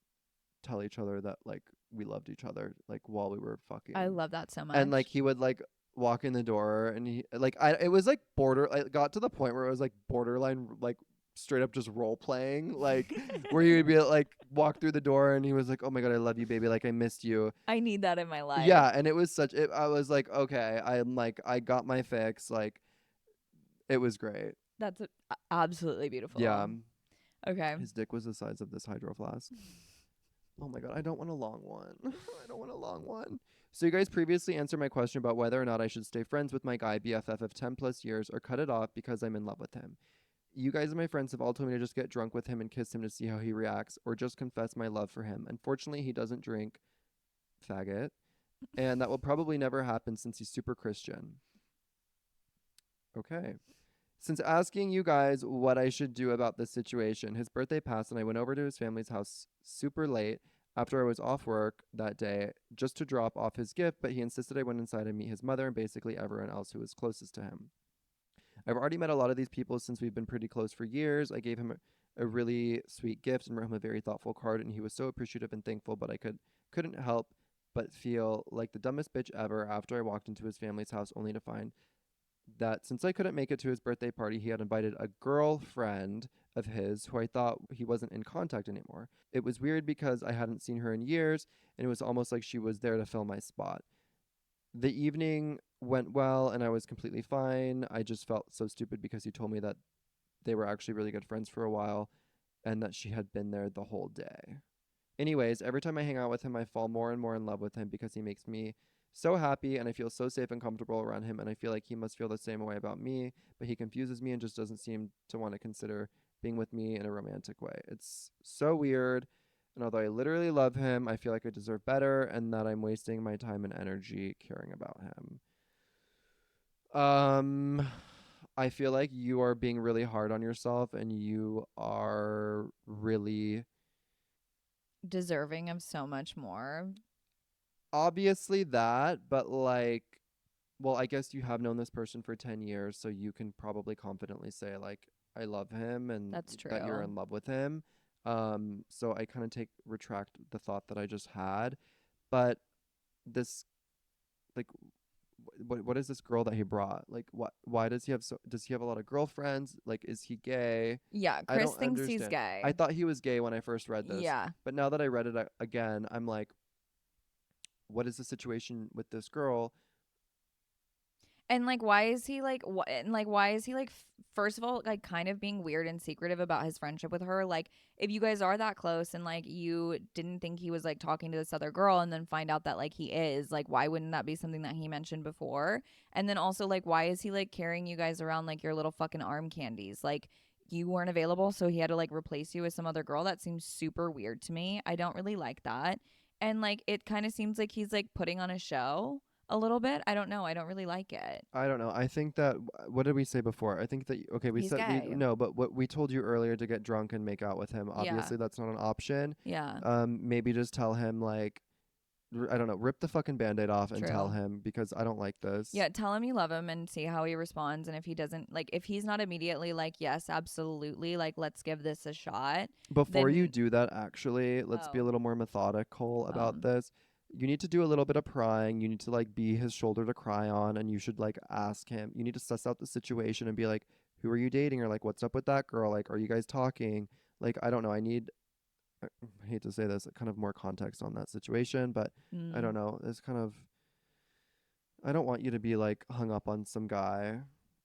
tell each other that like we loved each other like while we were I fucking, love that so and like much. he would like walk in the door and he like I it was like it got to the point where it was like borderline like straight up just role playing, like where he would be like walk through the door and he was like, oh my god, I love you, baby, like I missed you. I need that in my life. Yeah, and it was such it, I was like, okay, I'm like, I got my fix, like it was great. That's absolutely Yeah, beautiful. Okay. his dick was the size of this hydro flask. Oh my god, I don't want a long one. I don't want a long one. So you guys previously answered my question about whether or not I should stay friends with my guy BFF of 10 plus years or cut it off because I'm in love with him. You guys and my friends have all told me to just get drunk with him and kiss him to see how he reacts, or just confess my love for him. Unfortunately, he doesn't drink, faggot, and that will probably never happen since he's super Christian. Okay. Since asking you guys what I should do about this situation, his birthday passed and I went over to his family's house super late after I was off work that day just to drop off his gift, but he insisted I went inside and meet his mother and basically everyone else who was closest to him. I've already met a lot of these people since we've been pretty close for years. I gave him a really sweet gift and wrote him a very thoughtful card, and he was so appreciative and thankful, but couldn't help but feel like the dumbest bitch ever after I walked into his family's house only to find that since I couldn't make it to his birthday party, he had invited a girlfriend of his who I thought he wasn't in contact anymore. It was weird because I hadn't seen her in years, and it was almost like she was there to fill my spot. The evening went well, and I was completely fine. I just felt so stupid because he told me that they were actually really good friends for a while and that she had been there the whole day. Anyways, every time I hang out with him, I fall more and more in love with him because he makes me so happy and I feel so safe and comfortable around him. And I feel like he must feel the same way about me, but he confuses me and just doesn't seem to want to consider being with me in a romantic way. It's so weird. And although I literally love him, I feel like I deserve better and that I'm wasting my time and energy caring about him. Um, I feel like you are being really hard on yourself and you are really Deserving of so much more. obviously that, but like, well, I guess you have known this person for 10 years, so you can probably confidently say, like, I love him and That's that you're true. in love with him. So I kind of retract the thought that I just had. But this, like, what is this girl that he brought? Like, why does he have a lot of girlfriends? Like, is he gay? Yeah, I Chris don't thinks he's understand. I gay. thought he was gay when I first read this, Yeah. but now that I read it again, I'm like, what is the situation with this girl? And like, why is he like, and like, why is he like, first of all, like, kind of being weird and secretive about his friendship with her? Like, if you guys are that close and like you didn't think he was like talking to this other girl and then find out that like he is, like, why wouldn't that be something that he mentioned before? And then also, like, why is he like carrying you guys around like your little fucking arm candies? Like, you weren't available, so he had to like replace you with some other girl. That seems super weird to me. I don't really like that. And like, it kind of seems like he's like putting on a show a little bit. I don't know. I don't really like it. I don't know. I think that what did we say before? I think that okay, we He's said we gay. no, but what we told you earlier to get drunk and make out with him. Yeah. Obviously, that's not an option. Yeah. Maybe just tell him like I don't know, rip the fucking band-aid off and tell True. him because I don't like this. Yeah, tell him you love him and see how he responds. And if he doesn't, like, if he's not immediately like, yes, absolutely, like, let's give this a shot, Before you then, do that, actually, let's be a oh, little more methodical about um, this. You need to do a little bit of prying. You need to like be his shoulder to cry on, and you should like ask him. You need to suss out the situation and be like, "Who are you dating?" Or like, "What's up with that girl?" Like, "Are you guys talking?" Like, I don't know. I hate to say this, kind of more context on that situation, but I mm, don't know. It's kind of I don't want you to be like hung up on some guy.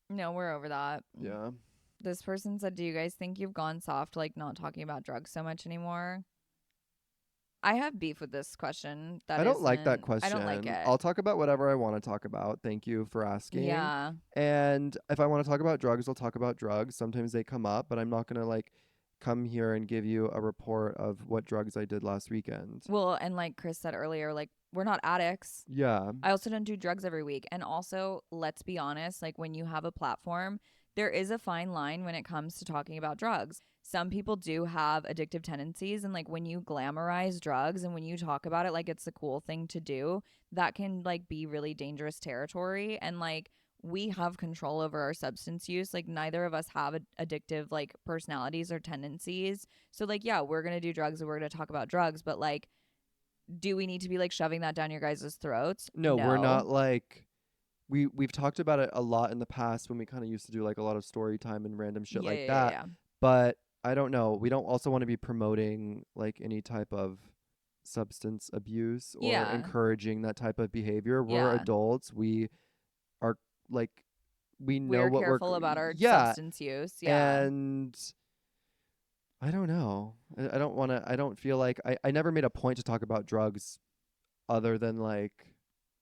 no, we're over that. Yeah. This person said, do you guys think you've gone soft, like, not talking about drugs so much anymore? I have beef with this question. I don't like that I don't like question. it. I'll talk about whatever I want to talk about. Thank you for asking. Yeah. And if I want to talk about drugs, I'll talk about drugs. Sometimes they come up, but I'm not going to like come here and give you a report of what drugs I did last weekend. Well, and like Chris said earlier, like, we're not addicts. Yeah. I also don't do drugs every week. And also, let's be honest, like when you have a platform, there is a fine line when it comes to talking about drugs. Some people do have addictive tendencies. And like when you glamorize drugs and when you talk about it like it's a cool thing to do, that can like be really dangerous territory. And like, we have control over our substance use. Like, neither of us have addictive like personalities or tendencies. So, like, yeah, we're going to do drugs and we're going to talk about drugs. But like, do we need to be like shoving that down your guys' throats? No, we're No. not like we've talked about it a lot in the past when we kind of used to do like a lot of story time and random shit Yeah, like yeah, yeah, that. yeah. But I don't know. We don't also want to be promoting like any type of substance abuse or Yeah. encouraging that type of behavior. We're Yeah. adults. We are like we know We're what careful about our yeah, substance use. Yeah. and I don't know. I don't want to I don't feel like I never made a point to talk about drugs other than like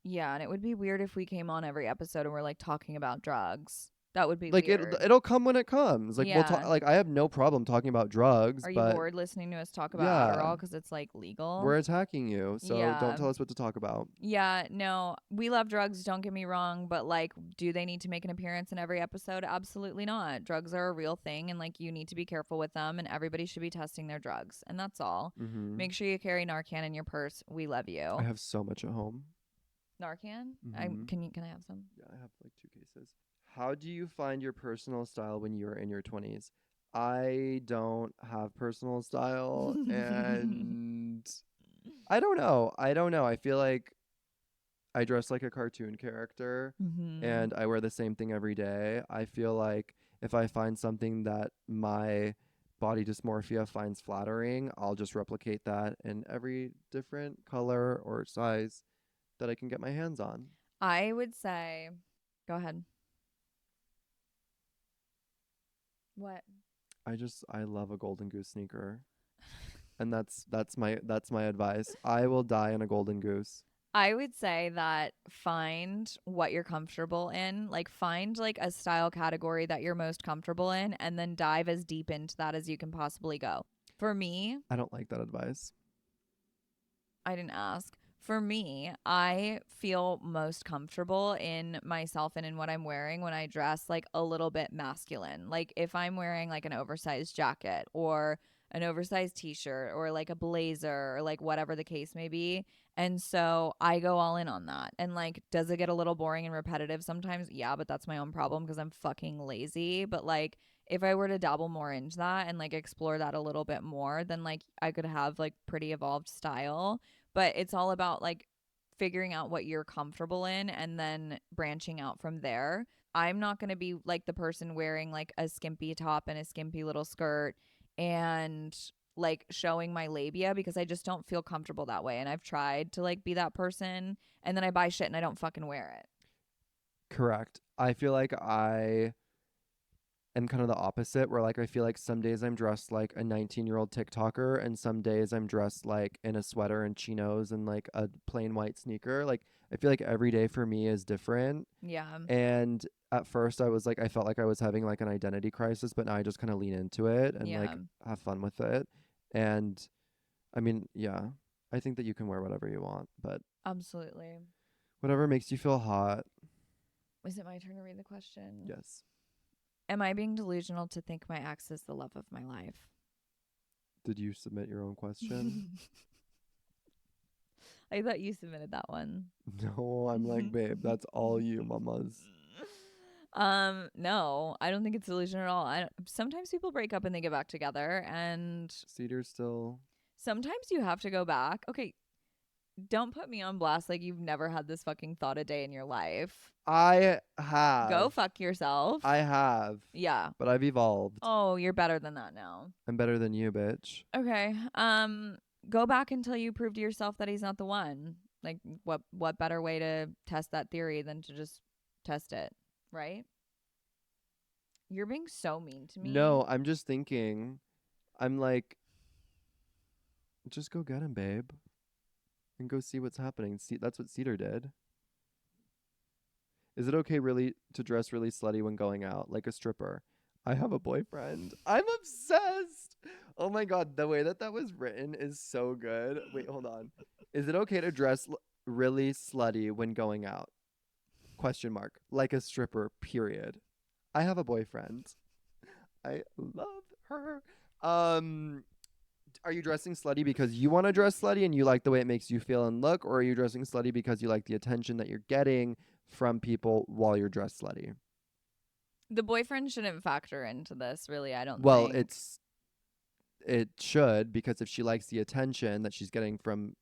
Yeah. And it would be weird if we came on every episode and we're like talking about drugs. That would be like weird. it'll come when it comes. Like we'll talk Yeah. like I have no problem talking about drugs, Are you but bored listening to us talk about yeah, Adderall because it's like legal? we're attacking you. So don't Yeah. tell us what to talk about. Yeah, no, we love drugs, don't get me wrong, but like, do they need to make an appearance in every episode? Absolutely not. Drugs are a real thing, and like, you need to be careful with them, and everybody should be testing their drugs, and that's all. Mhm. Make sure you carry Narcan in your purse. We love I you. have so much at home. Narcan? Mhm. Can I have some? Yeah, I have like 2 cases. How do you find your personal style when you're in your 20s? I don't have personal style and I don't know. I don't know. I feel like I dress like a cartoon character Mm-hmm. and I wear the same thing every day. I feel like if I find something that my body dysmorphia finds flattering, I'll just replicate that in every different color or size that I can get my hands on. I would say, go ahead. What? I love a golden goose sneaker. And that's my advice. I will die in a golden goose. I would say that find what you're comfortable in. Like, find like a style category that you're most comfortable in and then dive as deep into that as you can possibly go. For me, I don't like that advice. I didn't ask. For me, I feel most comfortable in myself and in what I'm wearing when I dress like a little bit masculine. Like if I'm wearing like an oversized jacket or an oversized t-shirt or like a blazer or like whatever the case may be. And so I go all in on that. And like, does it get a little boring and repetitive sometimes? Yeah, but that's my own problem because I'm fucking lazy. But like, if I were to dabble more into that and like explore that a little bit more, then like I could have like pretty evolved style, but it's all about like figuring out what you're comfortable in and then branching out from there. I'm not going to be like the person wearing like a skimpy top and a skimpy little skirt and like showing my labia because I just don't feel comfortable that way. And I've tried to like be that person and then I buy shit and I don't fucking wear it. Correct. I feel like I am kind of the opposite, where like I feel like some days I'm dressed like a 19-year-old TikToker, and some days I'm dressed like in a sweater and chinos and like a plain white sneaker. Like I feel like every day for me is different. Yeah. And at first I was like, I felt like I was having like an identity crisis, but now I just kind of lean into it and Yeah. like have fun with it. And I mean, yeah, I think that you can wear whatever you want, but Absolutely. whatever makes you feel hot. Is it my turn to read the question? Yes. Am I being delusional to think my ex is the love of my life? Did you submit your own question? I thought you submitted that one. No, I'm like, babe, that's all you, mamas. No, I don't think it's delusion at all. Sometimes people break up and they get back together, and Cedar still. sometimes you have to go back. Okay, don't put me on blast like you've never had this fucking thought a day in your life. I Go have. fuck yourself. I have. Yeah. But I've evolved. Oh, you're better than that now. I'm better than you, bitch. Okay. Go back until you prove to yourself that he's not the one. Like what better way to test that theory than to just test it, right? You're being so mean to me. No, I'm just thinking. I'm like, just go get him, babe. And go see what's happening. See, that's what Cedar did. Is it okay really to dress really slutty when going out, like a stripper? I have a boyfriend. I'm obsessed. Oh my god, the way that that was written is so good. Wait, hold on. Is it okay to dress really slutty when going out? Question mark. Like a stripper. Period. I have a boyfriend. I love her. Are you dressing slutty because you want to dress slutty and you like the way it makes you feel and look, or are you dressing slutty because you like the attention that you're getting from people while you're dressed slutty? The boyfriend shouldn't factor into this, really, I don't Well, think. it should, because if she likes the attention that she's getting from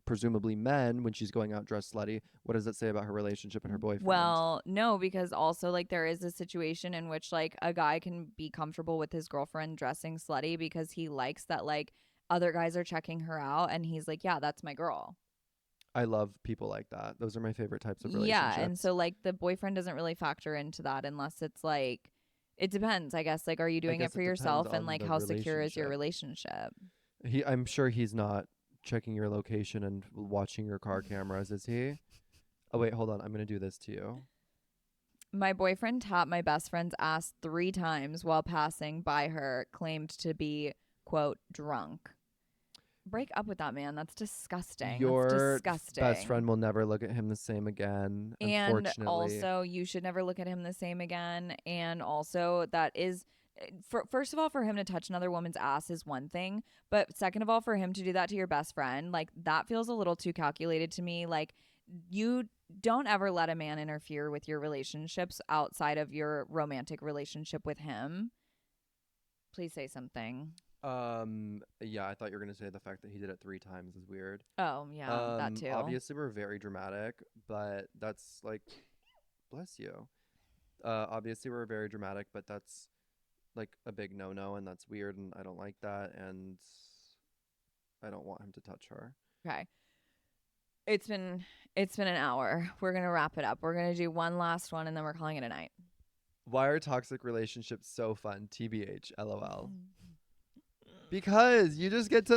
presumably men when she's going out dressed slutty, what does that say about her relationship and her boyfriend? Well, no, because also like there is a situation in which like a guy can be comfortable with his girlfriend dressing slutty because he likes that like other guys are checking her out and he's like, yeah, that's my girl. I love people like that. Those are my favorite types of Yeah, and relationships. so like the boyfriend doesn't really factor into that unless it's like it depends, I guess. Like are you I doing it guess for it depends yourself and on like the how secure is your relationship. relationship? I'm sure he's not checking your location and watching your car cameras, is he? Oh wait, hold on. I'm gonna do this to you. My boyfriend tapped my best friend's ass 3 times while passing by her, claimed to be quote drunk. Break up with that man. That's disgusting. That's Your best friend disgusting. will never look at him the same again, And unfortunately. also, you should never look at him the same again. And also, that is, first of all, for him to touch another woman's ass is one thing. But second of all, for him to do that to your best friend, like that feels a little too calculated to me. Like, you don't ever let a man interfere with your relationships outside of your romantic relationship with him. Please say something. Yeah, I thought you were gonna say the fact that he did it 3 times is weird. Oh, yeah, that too. Obviously we're very dramatic, but that's like, bless you. Obviously we're very dramatic, but that's like a big no-no, and that's weird, and I don't like that, and I don't want him to touch her. Okay. It's been an hour. We're gonna wrap it up. We're gonna do one last one and then we're calling it a night. Why are toxic relationships so fun? TBH, LOL. Because you just get to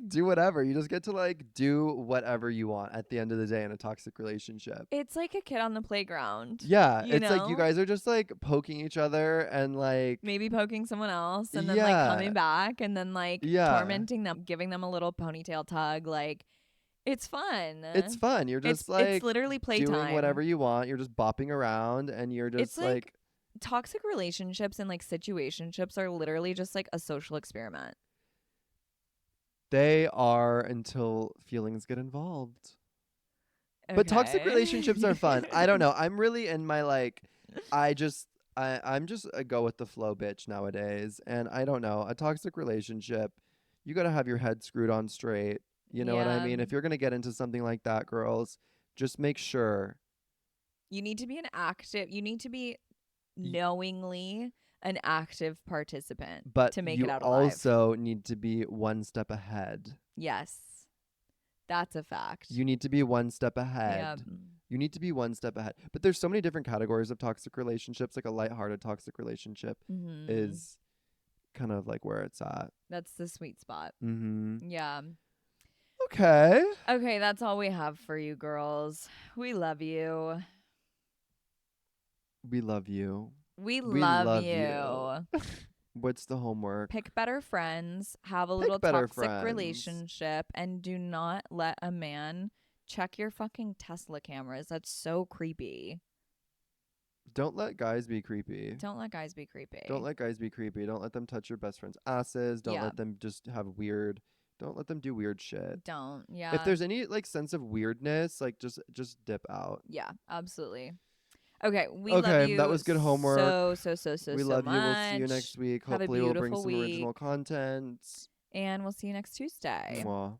do whatever. You just get to like do whatever you want at the end of the day in a toxic relationship. It's like a kid on the playground. Yeah, You it's like you know? guys are just like poking each other and like, Maybe poking someone else and then like yeah, coming back and then like yeah. tormenting them, giving them a little ponytail tug. Like it's fun. It's fun. You're just It's like literally doing whatever playtime. you want. You're just bopping around and you're It's just like like, toxic relationships and like situationships are literally just like a social experiment. they are until feelings get involved. But toxic relationships are fun. I don't Okay. know. I'm really in my like, I just I'm just a go with the flow bitch nowadays, and I don't know. A toxic relationship, you got to have your head screwed on straight. You know what I Yeah. mean? If you're going to get into something like that, girls, just make sure You need to be you need to be y- knowingly an active participant but to make it you out alive. also need to be one step ahead. Yes. That's a fact. You need to be one step ahead. Yeah. You need to be one step ahead. But there's so many different categories of toxic relationships. Like a lighthearted toxic relationship is kind of like where it's at. That's the sweet spot. Mm-hmm. Yeah. Okay. Okay, that's all we have for you girls. We love you. We love you. We We love love you. What's the homework? Pick better friends, have a Pick little better toxic friends. relationship, and do not let a man check your fucking Tesla cameras. That's so creepy. Don't let guys be creepy. Don't let guys be creepy. Don't let guys be creepy. Don't let them touch your best friend's asses. Don't Yeah. let them just have weird. Don't let them do weird shit. Don't. Yeah. If there's any like sense of weirdness, like just dip out. Yeah, absolutely. Okay, we love Okay, you. that was good homework. So We so love much. you. We'll see you next week. Have a Hopefully we'll bring beautiful some original week. content. And we'll see you next Tuesday. Mwah.